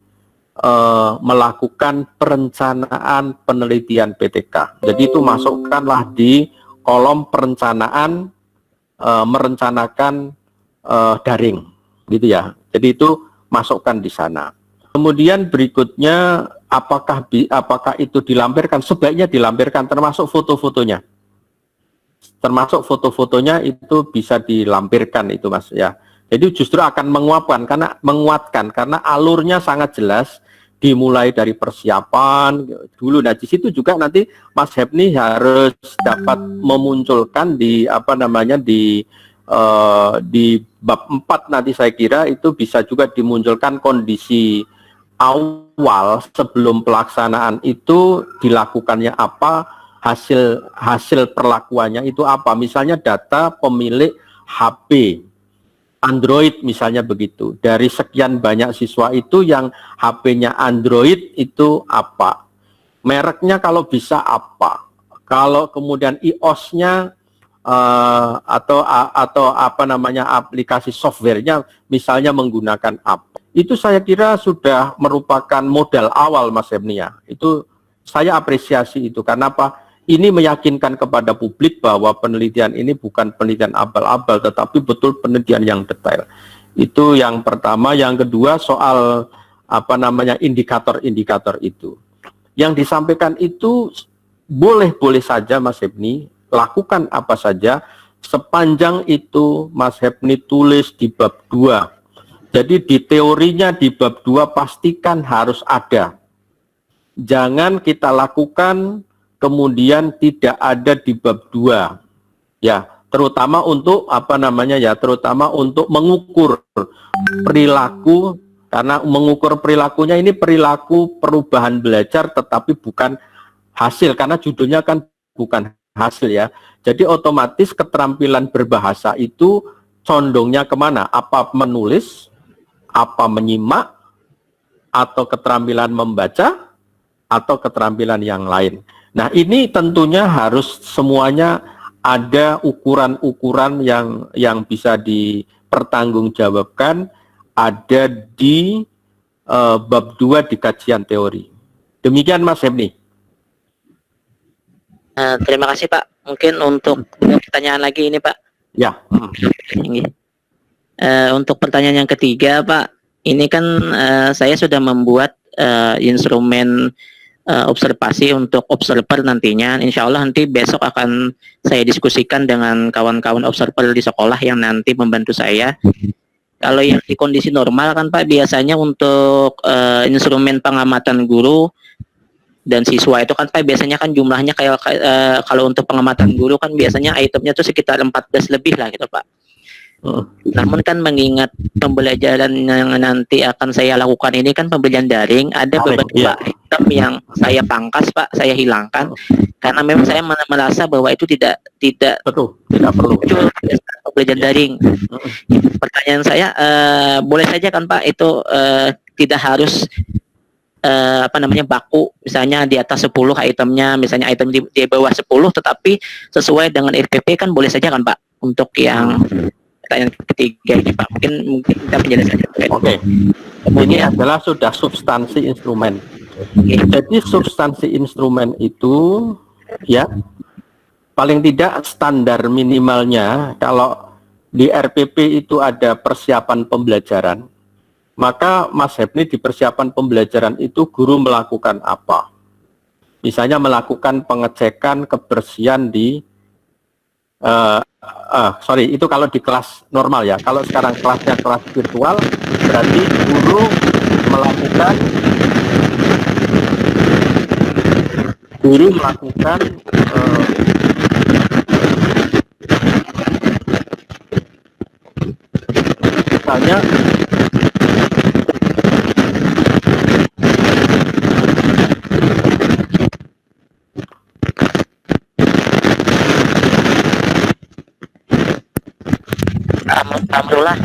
melakukan perencanaan penelitian PTK. Jadi itu masukkanlah di kolom perencanaan merencanakan daring, gitu ya. Jadi itu masukkan di sana. Kemudian berikutnya, apakah itu dilampirkan? Sebaiknya dilampirkan, termasuk foto-fotonya. Termasuk foto-fotonya itu bisa dilampirkan itu Mas ya. Jadi justru akan menguatkan karena alurnya sangat jelas, dimulai dari persiapan dulu. Nah di situ juga nanti Mas Hebni harus dapat memunculkan di bab 4 nanti saya kira itu bisa juga dimunculkan kondisi awal sebelum pelaksanaan itu dilakukannya apa, hasil perlakuannya itu apa. Misalnya data pemilik HP Android misalnya begitu. Dari sekian banyak siswa itu yang HP-nya Android itu apa? Mereknya kalau bisa apa? Kalau kemudian iOS-nya atau aplikasi softwarenya misalnya menggunakan apa? Itu saya kira sudah merupakan modal awal Mas Hebni ya. Itu saya apresiasi itu. Karena apa? Ini meyakinkan kepada publik bahwa penelitian ini bukan penelitian abal-abal, tetapi betul penelitian yang detail. Itu yang pertama. Yang kedua soal indikator-indikator itu. Yang disampaikan itu boleh-boleh saja Mas Hebni, lakukan apa saja, sepanjang itu Mas Hebni tulis di bab 2. Jadi di teorinya di bab 2 pastikan harus ada. Jangan kita lakukan kemudian tidak ada di bab 2 ya, terutama untuk terutama untuk mengukur perilaku, karena mengukur perilakunya ini perilaku perubahan belajar tetapi bukan hasil, karena judulnya kan bukan hasil ya. Jadi otomatis keterampilan berbahasa itu condongnya kemana? Apa menulis, apa menyimak, atau keterampilan membaca, atau keterampilan yang lain. Nah ini tentunya harus semuanya ada ukuran-ukuran yang bisa dipertanggungjawabkan, ada di bab 2 di kajian teori. Demikian Mas Hebni. Terima kasih Pak. Mungkin untuk pertanyaan lagi ini Pak. Ya. Untuk pertanyaan yang ketiga Pak, ini kan saya sudah membuat instrumen observasi untuk observer nantinya. Insya Allah nanti besok akan saya diskusikan dengan kawan-kawan observer di sekolah yang nanti membantu saya. Kalau yang di kondisi normal kan Pak, biasanya untuk instrumen pengamatan guru dan siswa itu kan Pak, biasanya kan jumlahnya kalau untuk pengamatan guru kan biasanya itemnya itu sekitar 14 lebih lah gitu Pak. Namun kan mengingat pembelajaran yang nanti akan saya lakukan ini kan pembelajaran daring, ada beberapa item yang saya pangkas Pak, saya hilangkan karena memang saya merasa bahwa itu tidak betul, tidak perlu pembelajaran daring. Pertanyaan saya, boleh saja kan Pak itu tidak harus baku, misalnya di atas 10 itemnya, misalnya item di bawah 10 tetapi sesuai dengan RPP kan boleh saja kan Pak untuk yang pertanyaan ketiga ini Pak, mungkin kita penjelasannya. Oke. Ini adalah sudah substansi instrumen. Jadi substansi instrumen itu ya paling tidak standar minimalnya kalau di RPP itu ada persiapan pembelajaran, maka Mas Hebni di persiapan pembelajaran itu guru melakukan apa? Misalnya melakukan pengecekan kebersihan di itu kalau di kelas normal ya. Kalau sekarang kelasnya kelas virtual, berarti guru melakukan misalnya Alhamdulillah.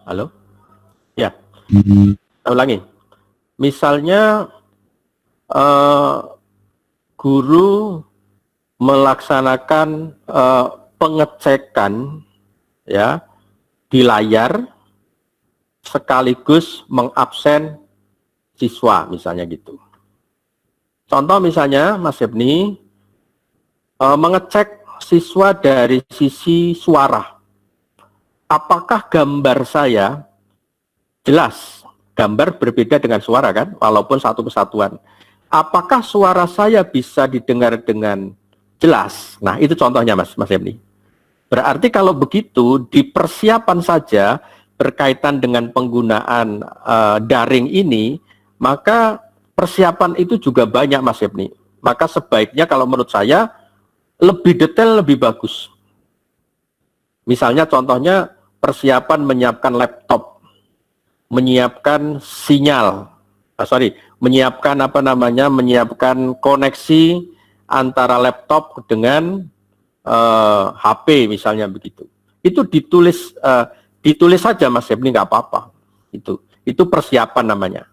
Halo? Ya. Ulangi. Misalnya guru melaksanakan pengecekan ya di layar sekaligus mengabsen siswa misalnya gitu. Contoh misalnya Mas Hebni mengecek siswa dari sisi suara. Apakah gambar saya jelas? Gambar berbeda dengan suara kan, walaupun satu kesatuan. Apakah suara saya bisa didengar dengan jelas? Nah, itu contohnya Mas Hebni. Berarti kalau begitu, di persiapan saja berkaitan dengan penggunaan daring ini, maka persiapan itu juga banyak Mas Hebni. Maka sebaiknya kalau menurut saya lebih detail lebih bagus. Misalnya contohnya persiapan menyiapkan laptop, menyiapkan sinyal, menyiapkan koneksi antara laptop dengan HP misalnya begitu. Itu ditulis saja Mas Hebni, nggak apa-apa. Itu persiapan namanya.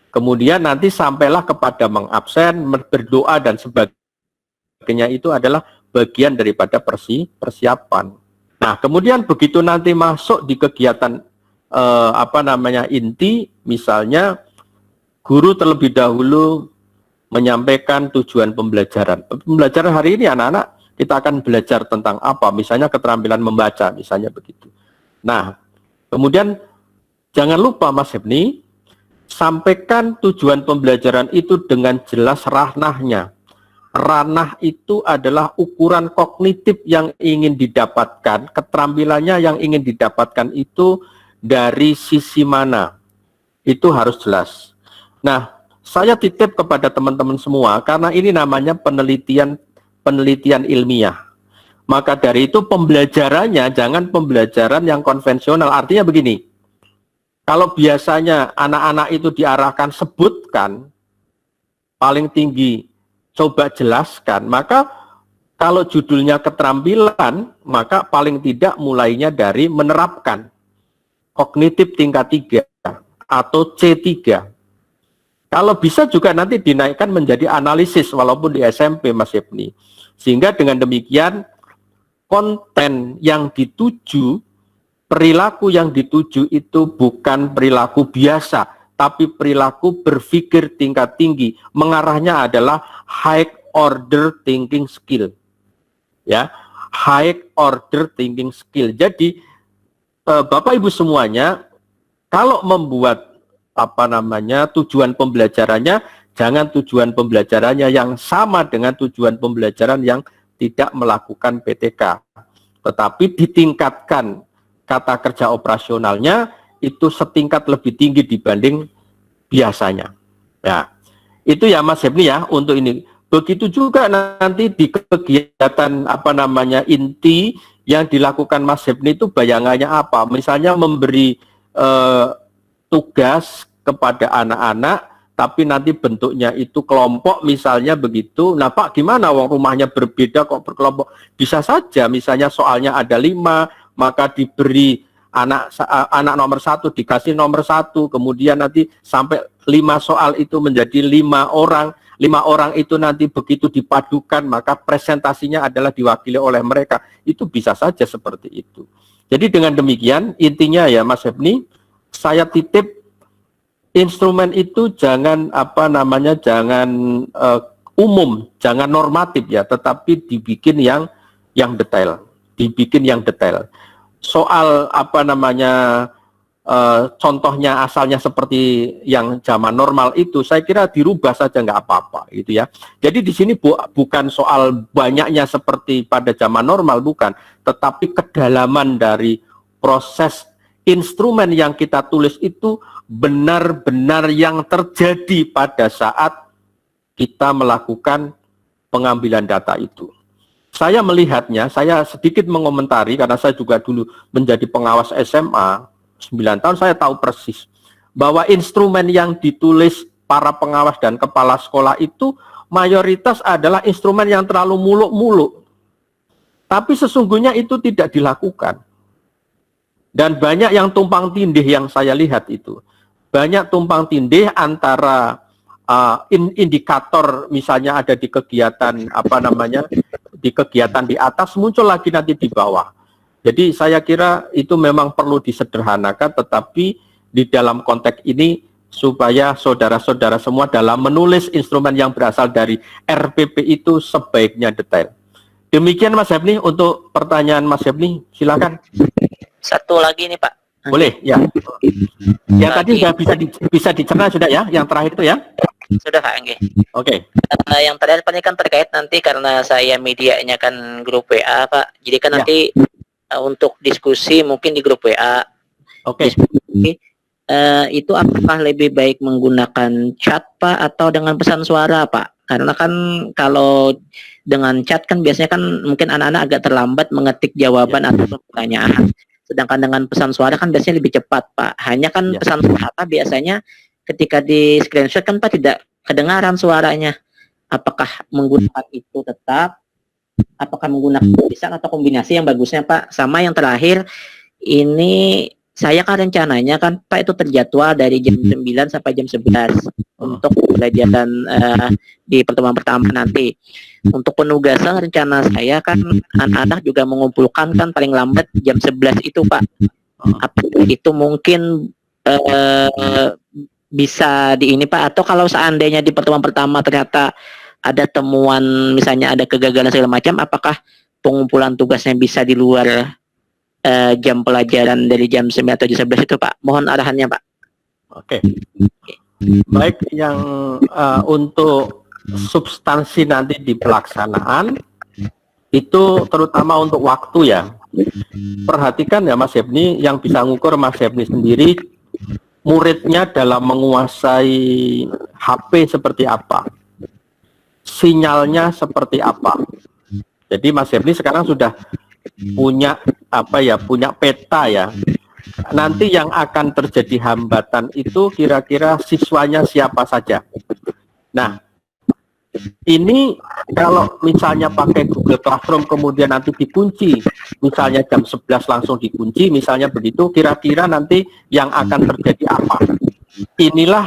Kemudian nanti sampailah kepada mengabsen, berdoa dan sebagainya, itu adalah bagian daripada persiapan. Nah, kemudian begitu nanti masuk di kegiatan inti, misalnya guru terlebih dahulu menyampaikan tujuan pembelajaran. Pembelajaran hari ini anak-anak kita akan belajar tentang apa? Misalnya keterampilan membaca, misalnya begitu. Nah, kemudian jangan lupa Mas Hebni, sampaikan tujuan pembelajaran itu dengan jelas ranahnya. Ranah itu adalah ukuran kognitif yang ingin didapatkan, keterampilannya yang ingin didapatkan itu dari sisi mana. Itu harus jelas. Nah, saya titip kepada teman-teman semua, karena ini namanya penelitian ilmiah. Maka dari itu pembelajarannya jangan pembelajaran yang konvensional. Artinya begini, kalau biasanya anak-anak itu diarahkan sebutkan, paling tinggi coba jelaskan, maka kalau judulnya keterampilan, maka paling tidak mulainya dari menerapkan kognitif tingkat 3 atau C3. Kalau bisa juga nanti dinaikkan menjadi analisis walaupun di SMP Mas Hebni. Sehingga dengan demikian konten yang dituju, perilaku yang dituju itu bukan perilaku biasa, tapi perilaku berpikir tingkat tinggi. Mengarahnya adalah high order thinking skill. Ya, high order thinking skill. Jadi Bapak Ibu semuanya, kalau membuat tujuan pembelajarannya, jangan tujuan pembelajarannya yang sama dengan tujuan pembelajaran yang tidak melakukan PTK, tetapi ditingkatkan kata kerja operasionalnya itu setingkat lebih tinggi dibanding biasanya. Ya, itu ya Mas Hebni ya untuk ini. Begitu juga nanti di kegiatan inti yang dilakukan Mas Hebni itu bayangannya apa? Misalnya memberi tugas kepada anak-anak, tapi nanti bentuknya itu kelompok misalnya begitu. Nah Pak, gimana wong rumahnya berbeda kok berkelompok? Bisa saja misalnya soalnya ada 5, maka diberi anak nomor 1 dikasih nomor 1, kemudian nanti sampai 5 soal itu menjadi 5 orang. 5 orang itu nanti begitu dipadukan, maka presentasinya adalah diwakili oleh mereka. Itu bisa saja seperti itu. Jadi dengan demikian, intinya ya Mas Hebni, saya titip instrumen itu jangan jangan umum, jangan normatif ya, tetapi dibikin yang detail, Soal contohnya asalnya seperti yang zaman normal itu, saya kira dirubah saja nggak apa-apa gitu ya. Jadi di sini bukan soal banyaknya seperti pada zaman normal, bukan, tetapi kedalaman dari proses instrumen yang kita tulis itu benar-benar yang terjadi pada saat kita melakukan pengambilan data itu. Saya melihatnya, saya sedikit mengomentari karena saya juga dulu menjadi pengawas SMA 9 tahun, saya tahu persis bahwa instrumen yang ditulis para pengawas dan kepala sekolah itu mayoritas adalah instrumen yang terlalu muluk-muluk. Tapi sesungguhnya itu tidak dilakukan. Dan banyak yang tumpang tindih yang saya lihat itu. Banyak tumpang tindih antara indikator misalnya ada di kegiatan di kegiatan di atas, muncul lagi nanti di bawah. Jadi saya kira itu memang perlu disederhanakan, tetapi di dalam konteks ini supaya saudara-saudara semua dalam menulis instrumen yang berasal dari RPP itu sebaiknya detail. Demikian Mas Hebni untuk pertanyaan Mas Hebni, silakan. Satu lagi nih Pak. Boleh ya. Yang tadi sudah bisa dicerna sudah ya, yang terakhir itu ya. Sudah Pak, nggih. Oke. Yang terakhir ini kan terkait nanti karena saya medianya kan grup WA Pak. Jadi kan nanti untuk diskusi mungkin di grup WA. Oke. Itu apakah lebih baik menggunakan chat Pak atau dengan pesan suara Pak? Karena kan kalau dengan chat kan biasanya kan mungkin anak-anak agak terlambat mengetik jawaban atau pertanyaan. Sedangkan dengan pesan suara kan biasanya lebih cepat Pak. Hanya kan pesan suara biasanya ketika di screenshot kan Pak tidak kedengaran suaranya. Apakah menggunakan itu tetap? Apakah menggunakan tulisan atau kombinasi yang bagusnya Pak? Sama yang terakhir, ini saya kan rencananya kan Pak itu terjadwal dari jam 9 sampai jam 11 untuk pembelajaran di pertemuan pertama nanti. Untuk penugasan rencana saya kan anak-anak juga mengumpulkan kan paling lambat jam 11 itu Pak. Apakah itu mungkin bisa di ini Pak, atau kalau seandainya di pertemuan pertama ternyata ada temuan misalnya ada kegagalan segala macam, apakah pengumpulan tugasnya bisa di luar jam pelajaran dari jam 9 atau jam 11 itu Pak? Mohon arahannya Pak. Oke. Baik, yang untuk substansi nanti di pelaksanaan itu terutama untuk waktu ya. Perhatikan ya Mas Hebni, yang bisa ngukur Mas Hebni sendiri, muridnya dalam menguasai HP seperti apa, sinyalnya seperti apa. Jadi Mas Hebni sekarang sudah punya punya peta ya. Nanti yang akan terjadi hambatan itu kira-kira siswanya siapa saja. Nah, ini kalau misalnya pakai Google Classroom kemudian nanti dikunci, misalnya jam 11 langsung dikunci, misalnya begitu, kira-kira nanti yang akan terjadi apa? Inilah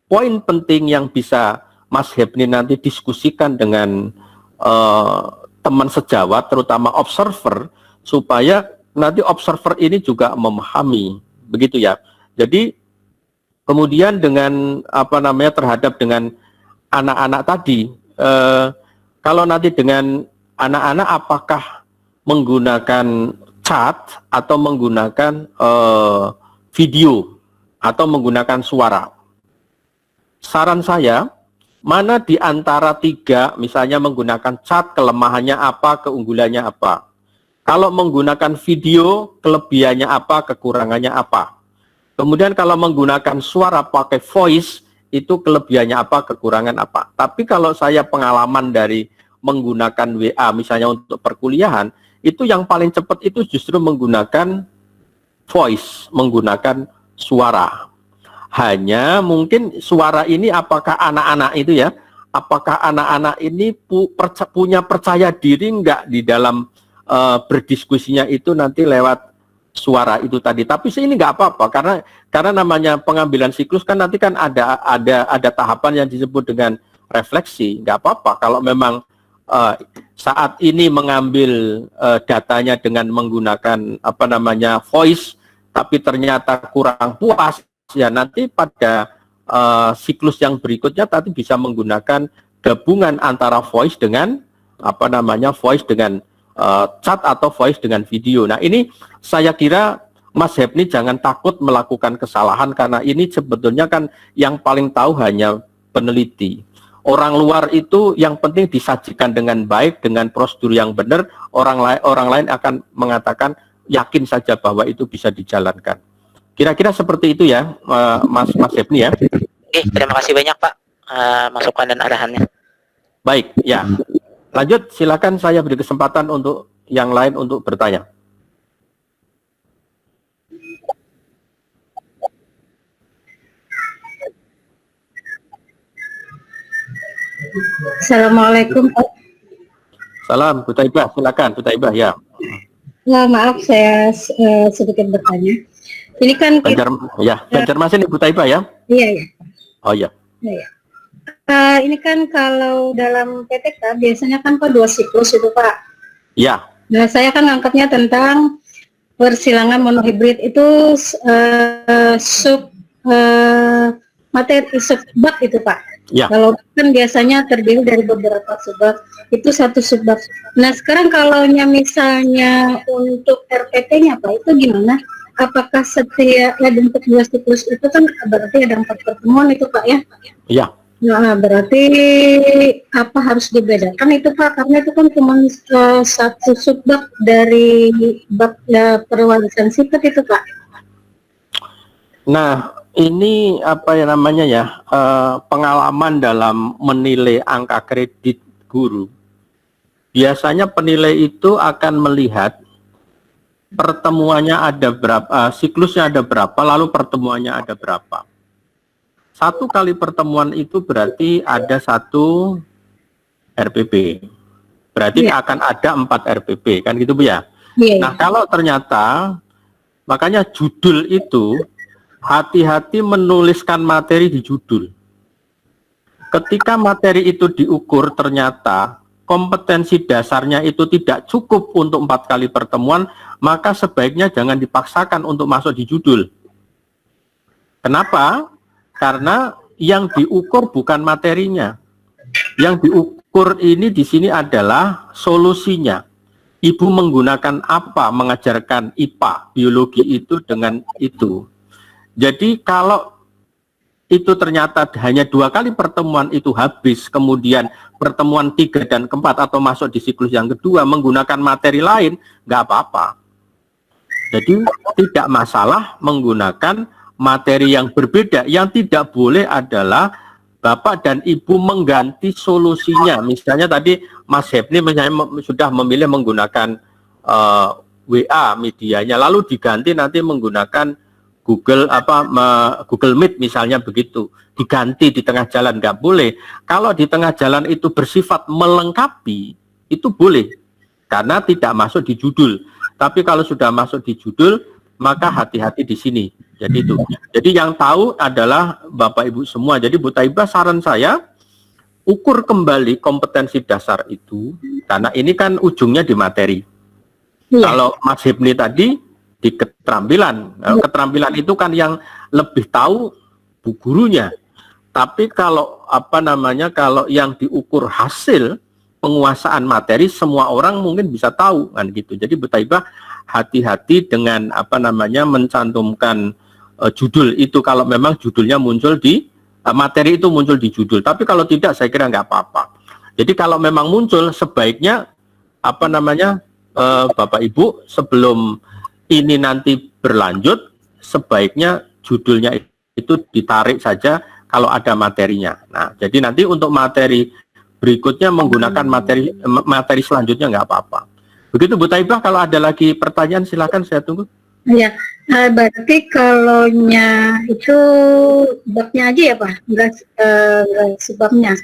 poin penting yang bisa Mas Hebni nanti diskusikan dengan teman sejawat, terutama observer, supaya nanti observer ini juga memahami, begitu ya. Jadi kemudian dengan terhadap dengan anak-anak tadi, kalau nanti dengan anak-anak apakah menggunakan chat atau menggunakan video atau menggunakan suara? Saran saya, mana di antara 3 misalnya menggunakan chat, kelemahannya apa, keunggulannya apa? Kalau menggunakan video, kelebihannya apa, kekurangannya apa? Kemudian kalau menggunakan suara pakai voice, itu kelebihannya apa, kekurangan apa. Tapi kalau saya pengalaman dari menggunakan WA misalnya untuk perkuliahan, itu yang paling cepat itu justru menggunakan voice, menggunakan suara. Hanya mungkin suara ini apakah anak-anak itu ya, apakah anak-anak ini punya percaya diri enggak di dalam berdiskusinya itu nanti lewat suara itu tadi. Tapi ini enggak apa-apa karena namanya pengambilan siklus kan nanti kan ada tahapan yang disebut dengan refleksi. Enggak apa-apa kalau memang saat ini mengambil datanya dengan menggunakan voice, tapi ternyata kurang puas, ya nanti pada siklus yang berikutnya tadi bisa menggunakan gabungan antara voice dengan voice dengan chat atau voice dengan video. Nah ini saya kira Mas Hepni jangan takut melakukan kesalahan karena ini sebetulnya kan yang paling tahu hanya peneliti. Orang luar itu yang penting disajikan dengan baik, dengan prosedur yang benar, orang lain akan mengatakan yakin saja bahwa itu bisa dijalankan. Kira-kira seperti itu ya, Mas Hepni ya. Oke, terima kasih banyak Pak masukan dan arahannya. Baik, ya. Lanjut, silakan saya beri kesempatan untuk yang lain untuk bertanya. Assalamualaikum Pak. Salam, Bu Taibah, silakan Bu Taibah ya. Maaf saya sedikit bertanya. Ini kan Banjarmasin Bu Taibah ya? Iya ya. Oh iya. Iya. Ini kan kalau dalam PTK biasanya kan Pak 2 siklus itu Pak. Iya. Nah saya kan ngangkatnya tentang persilangan monohibrid itu materi subbab itu Pak. Ya. Kalau kan biasanya terdiri dari beberapa subbab, itu satu subbab. Nah sekarang kalau misalnya untuk RPT-nya Pak, itu gimana? Apakah setiap bentuk 2 siklus itu kan berarti ada 4 pertemuan itu Pak ya? Iya. Nah berarti apa harus dibedakan itu Pak? Karena itu kan cuma satu subbab dari bab perwarisan sifat itu Pak. Nah ini pengalaman dalam menilai angka kredit guru. Biasanya penilai itu akan melihat pertemuannya ada berapa, siklusnya ada berapa, lalu pertemuannya ada berapa. 1 kali pertemuan itu berarti ada 1 RPP. Berarti akan ada 4 RPP, kan gitu Bu ya? Nah kalau ternyata, makanya judul itu hati-hati menuliskan materi di judul. Ketika materi itu diukur ternyata kompetensi dasarnya itu tidak cukup untuk 4 kali pertemuan, maka sebaiknya jangan dipaksakan untuk masuk di judul. Kenapa? Karena yang diukur bukan materinya. Yang diukur ini di sini adalah solusinya. Ibu menggunakan apa mengajarkan IPA, biologi itu dengan itu. Jadi kalau itu ternyata hanya 2 kali pertemuan itu habis, kemudian pertemuan 3 dan keempat atau masuk di siklus yang kedua menggunakan materi lain, nggak apa-apa. Jadi tidak masalah menggunakan materi yang berbeda. Yang tidak boleh adalah Bapak dan Ibu mengganti solusinya. Misalnya tadi Mas Hepni sudah memilih menggunakan WA medianya, lalu diganti nanti menggunakan Google Meet misalnya begitu, diganti di tengah jalan, nggak boleh. Kalau di tengah jalan itu bersifat melengkapi, itu boleh, karena tidak masuk di judul. Tapi kalau sudah masuk di judul, maka hati-hati di sini. Jadi itu. Jadi yang tahu adalah Bapak Ibu semua. Jadi Bu Taibah, saran saya ukur kembali kompetensi dasar itu, karena ini kan ujungnya di materi. Kalau Mas Hipni tadi di keterampilan. Keterampilan itu kan yang lebih tahu bu gurunya. Tapi kalau kalau yang diukur hasil penguasaan materi, semua orang mungkin bisa tahu kan gitu. Jadi Bu Taibah hati-hati dengan mencantumkan judul itu kalau memang judulnya muncul di materi itu muncul di judul. Tapi kalau tidak saya kira nggak apa-apa. Jadi kalau memang muncul sebaiknya Bapak Ibu sebelum ini nanti berlanjut, sebaiknya judulnya itu ditarik saja kalau ada materinya. Nah, jadi nanti untuk materi berikutnya menggunakan materi selanjutnya nggak apa-apa. Begitu Bu Taibah, kalau ada lagi pertanyaan silakan, saya tunggu. Ya, berarti kalaunya itu babnya aja ya Pak, nggak sebabnya.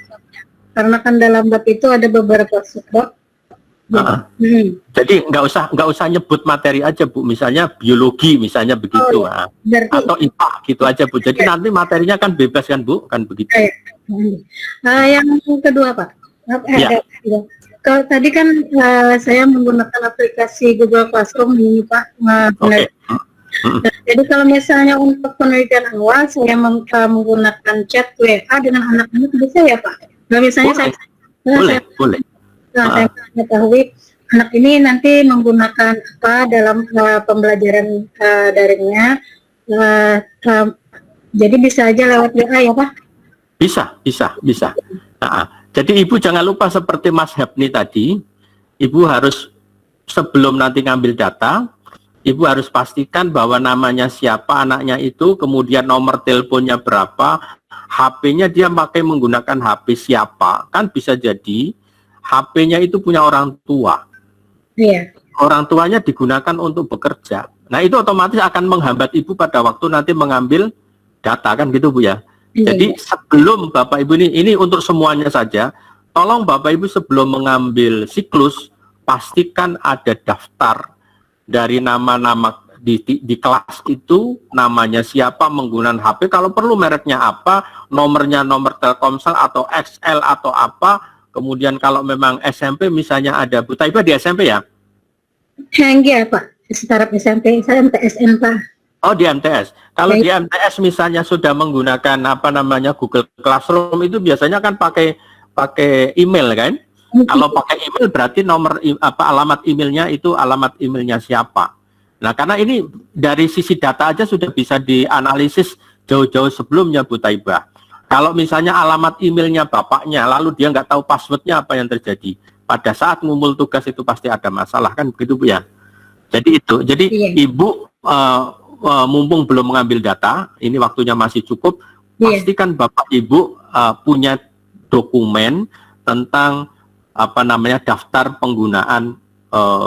Karena kan dalam bab itu ada beberapa subbab. Jadi nggak usah nyebut materi aja Bu, misalnya biologi misalnya begitu, atau IPA gitu aja Bu. Jadi nanti materinya kan bebas kan Bu, kan begitu. Yang kedua Pak, kalau tadi kan saya menggunakan aplikasi Google Classroom ini Pak. Jadi kalau misalnya untuk penelitian awal saya menggunakan chat WA dengan anak-anak bisa ya Pak? Nah, misalnya boleh. Saya mengetahui anak ini nanti menggunakan apa dalam pembelajaran daringnya, jadi bisa aja lewat WA ya Pak? Bisa. Jadi Ibu jangan lupa seperti Mas Hebni tadi, Ibu harus sebelum nanti ngambil data, Ibu harus pastikan bahwa namanya siapa anaknya itu, kemudian nomor teleponnya berapa, HP-nya dia pakai menggunakan HP siapa, kan bisa jadi HP-nya itu punya orang tua. Iya. Orang tuanya digunakan untuk bekerja. Nah, itu otomatis akan menghambat Ibu pada waktu nanti mengambil data, kan gitu Bu ya. Jadi sebelum Bapak Ibu ini untuk semuanya saja, tolong Bapak Ibu sebelum mengambil siklus, pastikan ada daftar dari nama-nama di kelas itu, namanya siapa, menggunakan HP, kalau perlu mereknya apa, nomornya nomor Telkomsel atau XL atau apa. Kemudian kalau memang SMP misalnya ada Bu Taibah di SMP ya? Iya Pak, setara SMP, saya MTSN Pak. Oh di MTS. Kalau di MTS misalnya sudah menggunakan Google Classroom itu biasanya kan pakai email kan? Kalau pakai email berarti alamat emailnya itu alamat emailnya siapa? Nah karena ini dari sisi data aja sudah bisa dianalisis jauh-jauh sebelumnya Bu Taibah. Kalau misalnya alamat emailnya bapaknya, lalu dia nggak tahu passwordnya, apa yang terjadi? Pada saat ngumpul tugas itu pasti ada masalah, kan begitu Bu ya? Jadi itu, Ibu mumpung belum mengambil data, ini waktunya masih cukup, pastikan Bapak Ibu punya dokumen tentang daftar penggunaan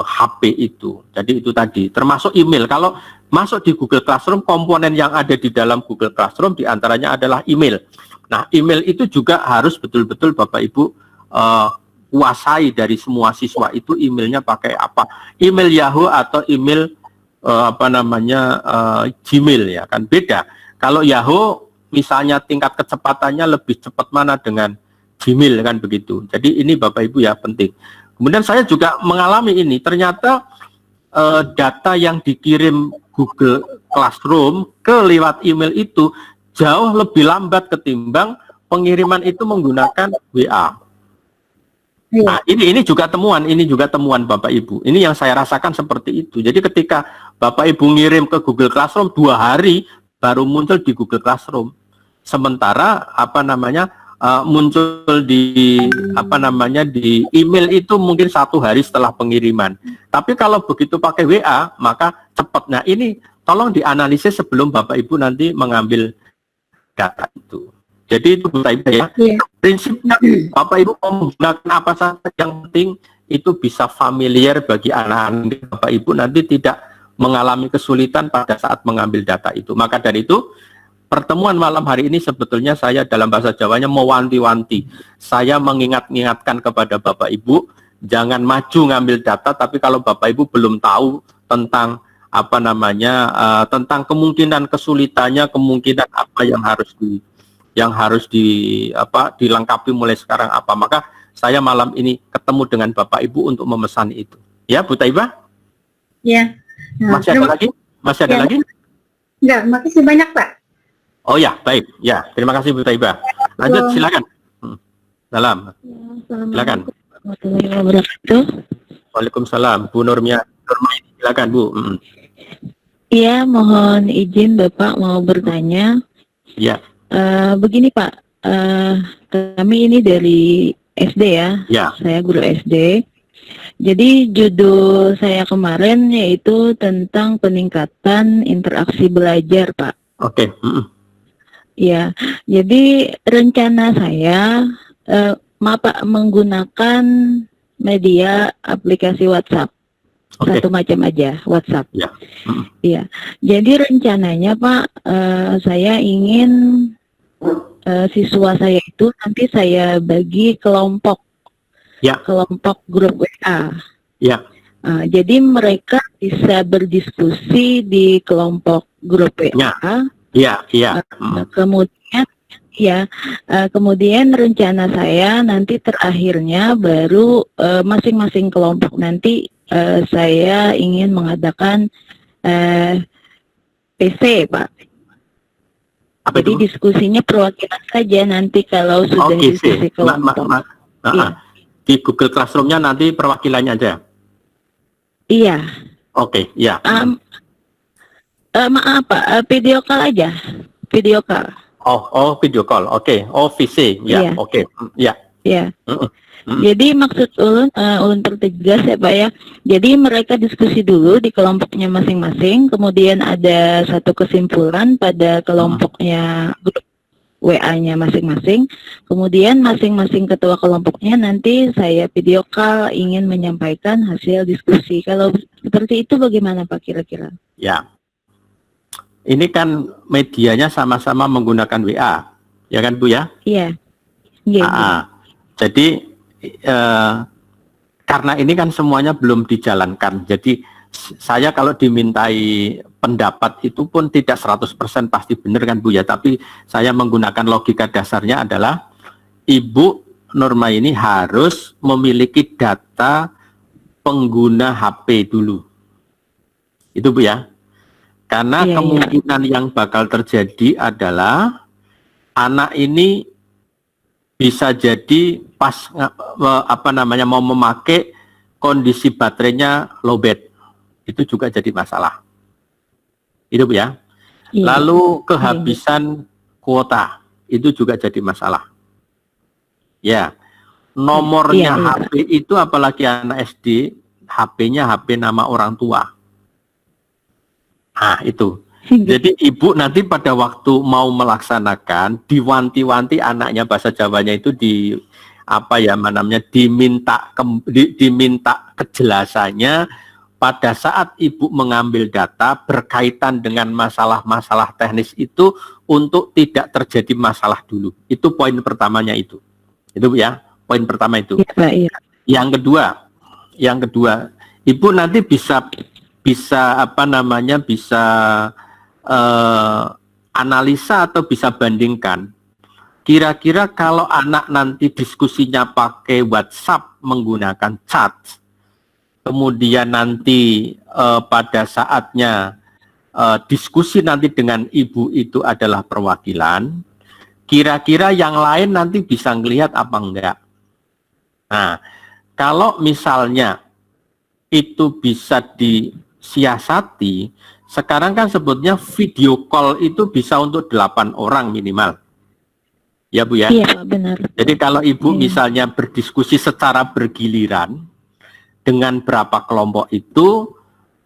HP itu. Jadi itu tadi, termasuk email. Kalau masuk di Google Classroom, komponen yang ada di dalam Google Classroom diantaranya adalah email. Nah, email itu juga harus betul-betul Bapak Ibu kuasai dari semua siswa itu emailnya pakai apa. Email Yahoo atau email Gmail ya kan beda. Kalau Yahoo misalnya tingkat kecepatannya lebih cepat mana dengan Gmail kan begitu. Jadi ini Bapak Ibu ya penting. Kemudian saya juga mengalami ini, ternyata data yang dikirim Google Classroom lewat email itu jauh lebih lambat ketimbang pengiriman itu menggunakan WA. Nah, ini juga temuan Bapak Ibu. Ini yang saya rasakan seperti itu. Jadi ketika Bapak Ibu ngirim ke Google Classroom 2 hari baru muncul di Google Classroom. Sementara muncul di di email itu mungkin 1 hari setelah pengiriman. Tapi kalau begitu pakai WA maka cepat. Nah, ini tolong dianalisis sebelum Bapak Ibu nanti mengambil data itu. Jadi itu Bu Taibah ya. Prinsipnya Bapak Ibu mau menggunakan apa saja, yang penting itu bisa familiar bagi anak-anak Bapak Ibu, nanti tidak mengalami kesulitan pada saat mengambil data itu. Maka dari itu pertemuan malam hari ini sebetulnya saya dalam bahasa Jawanya mewanti-wanti. Saya mengingat-ingatkan kepada Bapak Ibu, jangan maju ngambil data, tapi kalau Bapak Ibu belum tahu tentang tentang kemungkinan kesulitannya, kemungkinan apa yang harus dilengkapi mulai sekarang apa, maka saya malam ini ketemu dengan Bapak Ibu untuk memesan itu. Ya, Bu Taibah? Ya. Nah, masih ada lagi? Masih ada lagi? Enggak, makasih banyak Pak. Oh ya, baik. Ya, terima kasih Bu Taibah. Lanjut, silakan. Salam. Silakan. Waalaikumsalam. Bu Nurmia, silakan Bu. Iya, mohon izin Bapak mau bertanya. Ya. Begini Pak, kami ini dari SD ya. Ya. Saya guru SD. Jadi judul saya kemarin yaitu tentang peningkatan interaksi belajar Pak. Oke. Ya, jadi rencana saya menggunakan media aplikasi WhatsApp. Satu macam aja WhatsApp. Ya. Iya. Jadi rencananya Pak, saya ingin siswa saya itu nanti saya bagi kelompok. Ya. Kelompok grup WA. Ya. Jadi mereka bisa berdiskusi di kelompok grup WA. Iya, iya. Kemudian rencana saya nanti terakhirnya baru masing-masing kelompok nanti saya ingin mengadakan PC, Pak. Apa Jadi itu? diskusinya perwakilan saja nanti kalau sudah diskusi kelompok. Di Google Classroom-nya nanti perwakilannya aja. Iya. Oke, ya. Maaf Pak, video call aja. Video call. Oh, video call. Oke. Oh, VC. Ya, Iya. oke. Ya. Ya. Jadi maksud ulun pertegas ya Pak ya. Jadi mereka diskusi dulu di kelompoknya masing-masing, kemudian ada satu kesimpulan pada kelompoknya grup WA-nya masing-masing. Kemudian masing-masing ketua kelompoknya nanti saya video call ingin menyampaikan hasil diskusi. Kalau seperti itu bagaimana Pak kira-kira? Ya. Ini kan medianya sama-sama menggunakan WA, ya kan Bu ya? Iya. Iya. Jadi karena ini kan semuanya belum dijalankan, jadi saya kalau dimintai pendapat itu pun tidak 100% pasti benar kan Bu ya, tapi saya menggunakan logika dasarnya adalah Ibu Nurma ini harus memiliki data pengguna HP dulu. Itu Bu ya. Karena kemungkinan yang bakal terjadi adalah anak ini bisa jadi pas mau memakai kondisi baterainya lowbat, itu juga jadi masalah. Itu Bu ya. Lalu kehabisan kuota, itu juga jadi masalah. Ya, nomornya HP itu apalagi anak SD, HP-nya HP nama orang tua. Nah itu. Jadi ibu nanti pada waktu mau melaksanakan diwanti-wanti anaknya, bahasa Jawanya itu diminta kejelasannya pada saat ibu mengambil data berkaitan dengan masalah-masalah teknis itu untuk tidak terjadi masalah dulu. Itu poin pertamanya itu. Itu ya, poin pertama itu. Yang kedua, ibu nanti bisa analisa atau bisa bandingkan kira-kira kalau anak nanti diskusinya pakai WhatsApp menggunakan chat, kemudian nanti pada saatnya diskusi nanti dengan ibu itu adalah perwakilan, kira-kira yang lain nanti bisa ngelihat apa enggak. Nah, kalau misalnya itu bisa disiasati, sekarang kan sebutnya video call itu bisa untuk 8 orang minimal. Ya Bu ya? Iya benar. Jadi kalau Ibu misalnya berdiskusi secara bergiliran dengan berapa kelompok itu,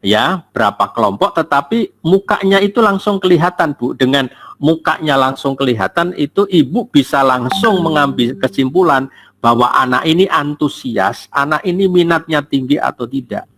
ya berapa kelompok, tetapi mukanya itu langsung kelihatan Bu. Dengan mukanya langsung kelihatan itu Ibu bisa langsung mengambil kesimpulan bahwa anak ini antusias, anak ini minatnya tinggi atau tidak.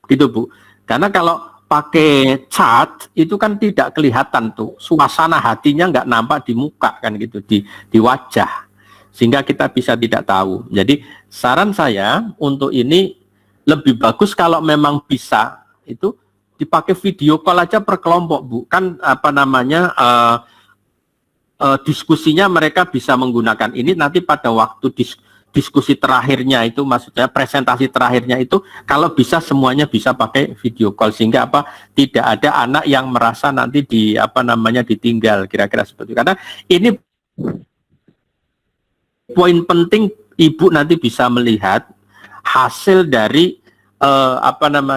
Gitu Bu. Karena kalau pakai chat itu kan tidak kelihatan tuh, suasana hatinya nggak nampak di muka kan gitu, di wajah, sehingga kita bisa tidak tahu. Jadi saran saya untuk ini lebih bagus kalau memang bisa itu dipakai video call aja per kelompok Bu, kan diskusinya mereka bisa menggunakan ini nanti pada waktu diskusi terakhirnya itu, maksudnya presentasi terakhirnya itu kalau bisa semuanya bisa pakai video call, sehingga tidak ada anak yang merasa nanti ditinggal, kira-kira seperti itu. Karena ini poin penting, ibu nanti bisa melihat hasil dari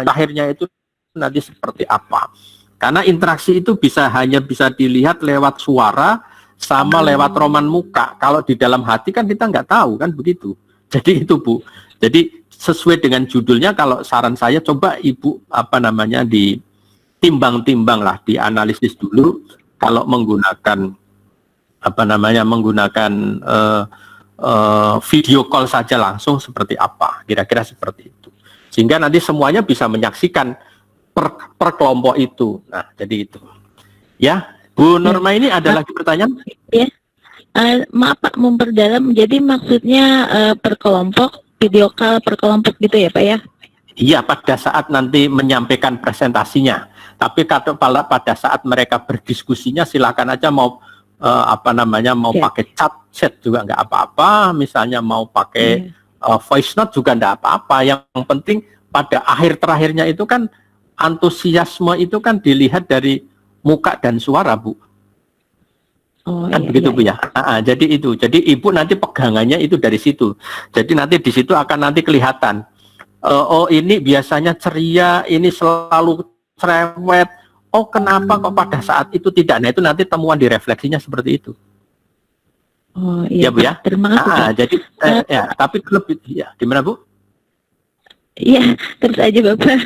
akhirnya itu nanti seperti apa. Karena interaksi itu hanya bisa dilihat lewat suara sama lewat roman muka. Kalau di dalam hati kan kita nggak tahu kan begitu. Jadi itu Bu. Jadi sesuai dengan judulnya, kalau saran saya coba Ibu ditimbang-timbang lah, dianalisis dulu kalau menggunakan apa namanya menggunakan video call saja langsung seperti apa, kira-kira seperti itu. Sehingga nanti semuanya bisa menyaksikan per kelompok itu. Nah, jadi itu. Ya, Bu Norma ini ada lagi pertanyaan? Ya, maaf Pak, memperdalam. Jadi maksudnya per kelompok, video call per kelompok gitu ya Pak ya? Iya, pada saat nanti menyampaikan presentasinya. Tapi pada saat mereka berdiskusinya, silakan aja mau apa namanya mau pakai chat juga nggak apa-apa. Misalnya mau pakai voice note juga nggak apa-apa. Yang penting pada akhir terakhirnya itu kan antusiasme itu kan dilihat dari muka dan suara, Bu. Oh, Kan begitu Bu ya. Jadi itu. Jadi Ibu nanti pegangannya itu dari situ. Jadi nanti di situ akan nanti kelihatan. Oh ini biasanya ceria, ini selalu cerewet. Oh kenapa kok pada saat itu tidak? Nah itu nanti temuan di refleksinya seperti itu. Oh iya, Ya Bu ya. Terima kasih. Jadi ya, tapi lebih ya gimana Bu? Iya, terus aja Bapak.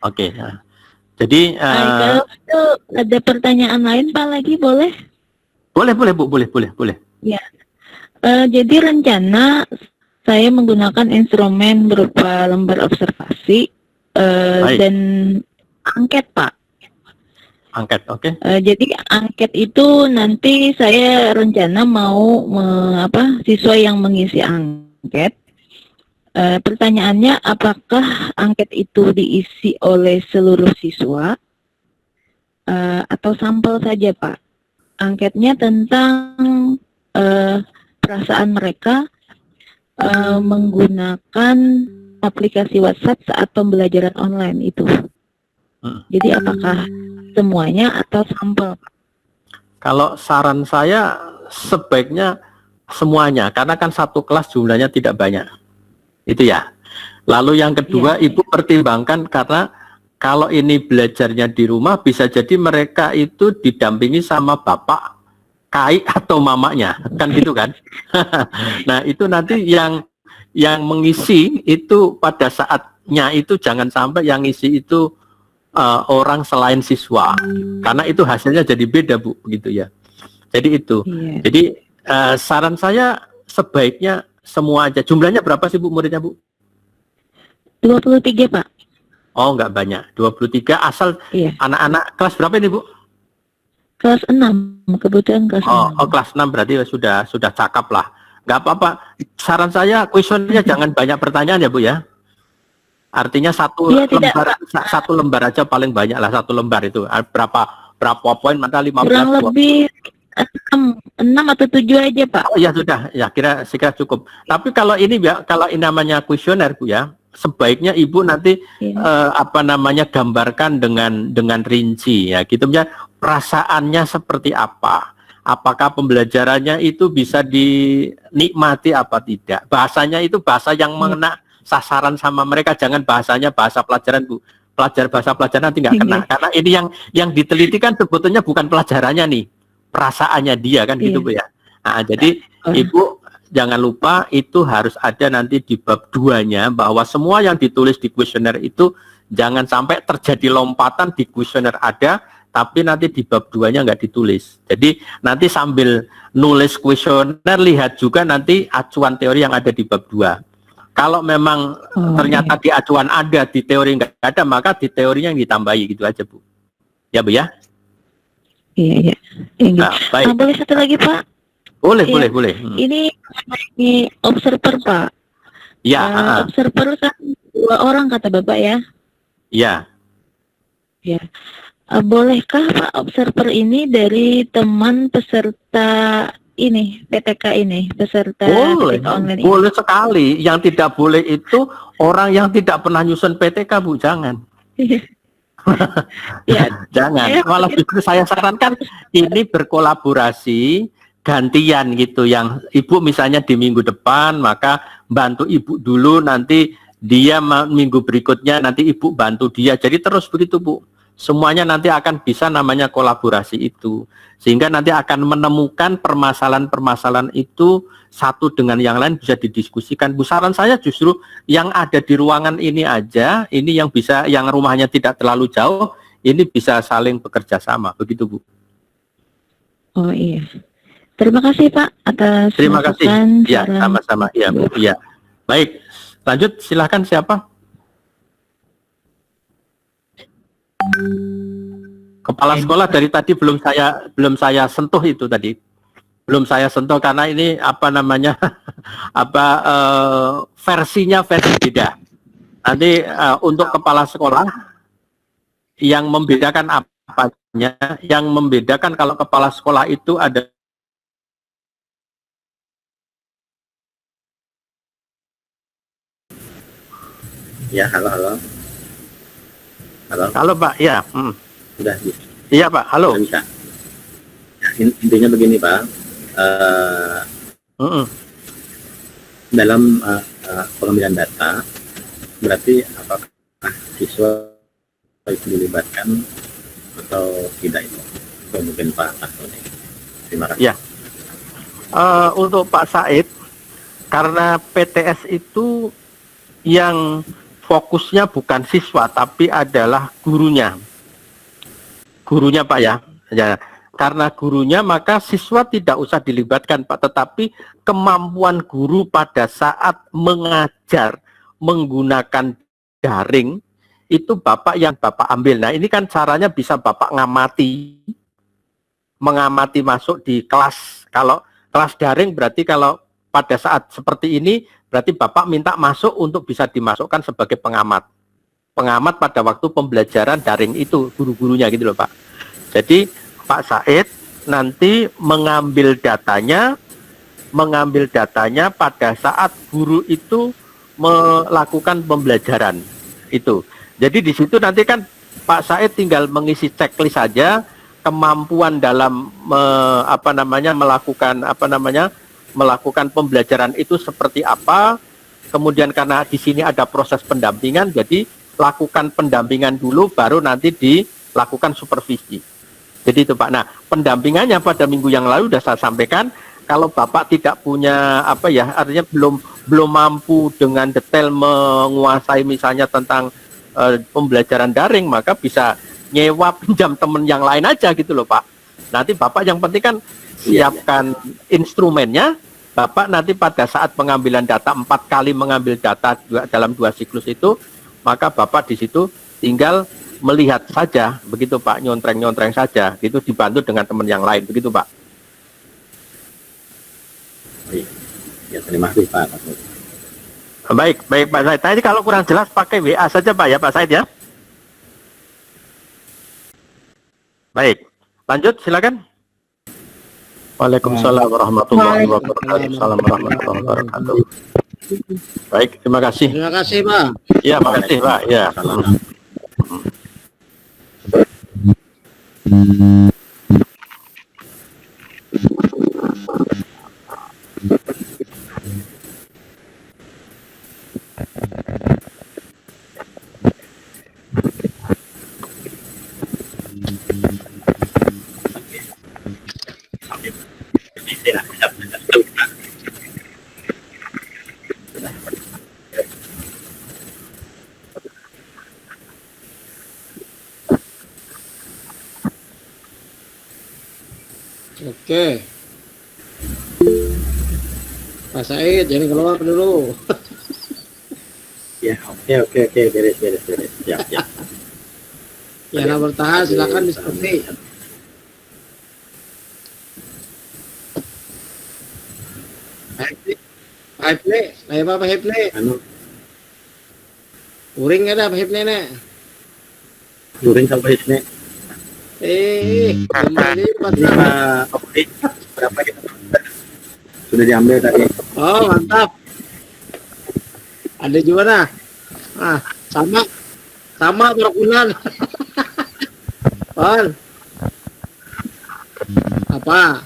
Oke. Nah. Jadi Kalau itu ada pertanyaan lain Pak lagi boleh? Boleh Bu, boleh. Ya. Jadi rencana saya menggunakan instrumen berupa lembar observasi dan angket Pak. Angket, oke. Jadi angket itu nanti saya rencana mau siswa yang mengisi angket. Pertanyaannya, apakah angket itu diisi oleh seluruh siswa atau sampel saja Pak? Angketnya tentang perasaan mereka menggunakan aplikasi WhatsApp saat pembelajaran online itu. Jadi apakah semuanya atau sampel? Kalau saran saya sebaiknya semuanya, karena kan satu kelas jumlahnya tidak banyak. Itu ya. Lalu yang kedua, Ibu pertimbangkan karena kalau ini belajarnya di rumah bisa jadi mereka itu didampingi sama bapak, kai atau mamanya, kan gitu kan? Nah itu nanti yang mengisi itu pada saatnya itu jangan sampai yang ngisi itu orang selain siswa, karena itu hasilnya jadi beda Bu, gitu ya. Jadi itu. Jadi saran saya sebaiknya semua aja. Jumlahnya berapa sih Bu muridnya Bu? 23 Pak. Oh enggak banyak, 23 asal anak-anak kelas berapa ini Bu? Kelas 6, kebetulan kelas 6. Oh kelas 6 berarti sudah cakap lah. Enggak apa-apa. Saran saya kuesionernya jangan banyak pertanyaan ya Bu ya. Artinya satu lembar aja paling banyak lah, satu lembar itu. Berapa poin? Mana 15? Kurang lebih 6 atau 7 aja Pak. Oh ya sudah, ya kira cukup. Tapi kalau ini namanya kuesioner Bu ya, sebaiknya Ibu nanti gambarkan dengan rinci ya, gitu ya. Perasaannya seperti apa? Apakah pembelajarannya itu bisa dinikmati apa tidak? Bahasanya itu bahasa yang mengena sasaran sama mereka, jangan bahasanya bahasa pelajaran Bu. Bahasa pelajaran nanti nggak kena, karena ini yang diteliti kan sebetulnya bukan pelajarannya nih, perasaannya dia kan gitu Bu ya. Nah, jadi Ibu jangan lupa itu harus ada nanti di bab 2-nya bahwa semua yang ditulis di kuesioner itu jangan sampai terjadi lompatan di kuesioner ada, tapi nanti di bab 2-nya nggak ditulis. Jadi nanti sambil nulis kuesioner lihat juga nanti acuan teori yang ada di bab 2. Kalau memang ternyata di acuan ada, di teori nggak ada, maka di teorinya yang ditambahi gitu aja Bu. Ya Bu ya? Iya. Nah, baik. Boleh satu lagi Pak? Boleh. Ini observer Pak. Ya. Observer kan 2 orang kata Bapak ya? Ya. Ya. Bolehkah Pak observer ini dari teman peserta ini, PTK ini, peserta boleh, PTK online boleh sekali. Yang tidak boleh itu orang yang tidak pernah nyusun PTK Bu, jangan. Ya, jangan. Malah justru saya sarankan ini berkolaborasi, gantian gitu. Yang Ibu misalnya di minggu depan, maka bantu Ibu dulu, nanti dia minggu berikutnya, nanti Ibu bantu dia. Jadi terus begitu Bu. Semuanya nanti akan bisa namanya kolaborasi itu. Sehingga nanti akan menemukan permasalahan-permasalahan itu satu dengan yang lain bisa didiskusikan. Bu, saran saya justru yang ada di ruangan ini aja, ini yang bisa, yang rumahnya tidak terlalu jauh, ini bisa saling bekerja sama. Begitu Bu. Oh iya. Terima kasih Pak atas Terima kasih. masukan, Ya, saran. sama-sama. Ya, Bu. Ya. Baik, lanjut silahkan siapa? Kepala sekolah dari tadi belum saya sentuh itu tadi. Belum saya sentuh karena ini apa namanya? Versinya versi beda. Nanti untuk kepala sekolah yang membedakan apanya? Yang membedakan kalau kepala sekolah itu ada Ya, halo, halo. Halo, Halo Pak, ya. sudah Iya Pak, halo. bisa. Ya, intinya begini Pak, dalam pengambilan data, berarti apakah siswa itu dilibatkan atau tidak itu? Atau mungkin Pak Asoni. Terima kasih. Ya. Untuk Pak Said, karena PTS itu yang fokusnya bukan siswa tapi adalah gurunya. Gurunya Pak ya. Ya. Karena gurunya maka siswa tidak usah dilibatkan Pak, tetapi kemampuan guru pada saat mengajar menggunakan daring itu Bapak yang Bapak ambil. Nah, ini kan caranya bisa Bapak mengamati masuk di kelas. Kalau kelas daring berarti kalau pada saat seperti ini berarti Bapak minta masuk untuk bisa dimasukkan sebagai pengamat. Pengamat pada waktu pembelajaran daring itu, guru-gurunya gitu loh Pak. Jadi Pak Said nanti mengambil datanya pada saat guru itu melakukan pembelajaran itu. Jadi di situ nanti kan Pak Said tinggal mengisi checklist saja kemampuan dalam melakukan pembelajaran itu seperti apa. Kemudian karena di sini ada proses pendampingan, jadi lakukan pendampingan dulu baru nanti dilakukan supervisi. Jadi itu Pak. Nah, pendampingannya pada minggu yang lalu sudah saya sampaikan, kalau Bapak tidak punya artinya belum mampu dengan detail menguasai misalnya tentang pembelajaran daring, maka bisa nyewa pinjam teman yang lain aja gitu loh Pak. Nanti Bapak yang penting kan siapkan instrumennya. Bapak nanti pada saat pengambilan data 4 kali mengambil data dalam 2 siklus itu, maka Bapak di situ tinggal melihat saja, begitu Pak, nyontreng saja, itu dibantu dengan teman yang lain, begitu Pak. Ya, terima kasih Pak. Baik Pak Said. Tadi kalau kurang jelas pakai WA saja Pak ya Pak Said ya. Baik, lanjut silakan. Waalaikumsalam warahmatullahi wabarakatuh. Assalamualaikum warahmatullahi wabarakatuh. Baik, terima kasih. Terima kasih Pak. Ya, makasih Pak. Ya. Oke. Pak Said, jangan keluar dulu. Ya, oke, beres. Siap. Yang bertahan silakan diskusi. Haiple, apa Haiple? Uring ada Haiple nih. Uring sampai sini. Kembali Berapa kita? Sudah diambil tadi. Oh, mantap. Ada juga nah. Sama berkulan. Pal. Apa?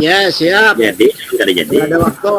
Ya, siap. Jadi, sudah jadi. Ada waktu.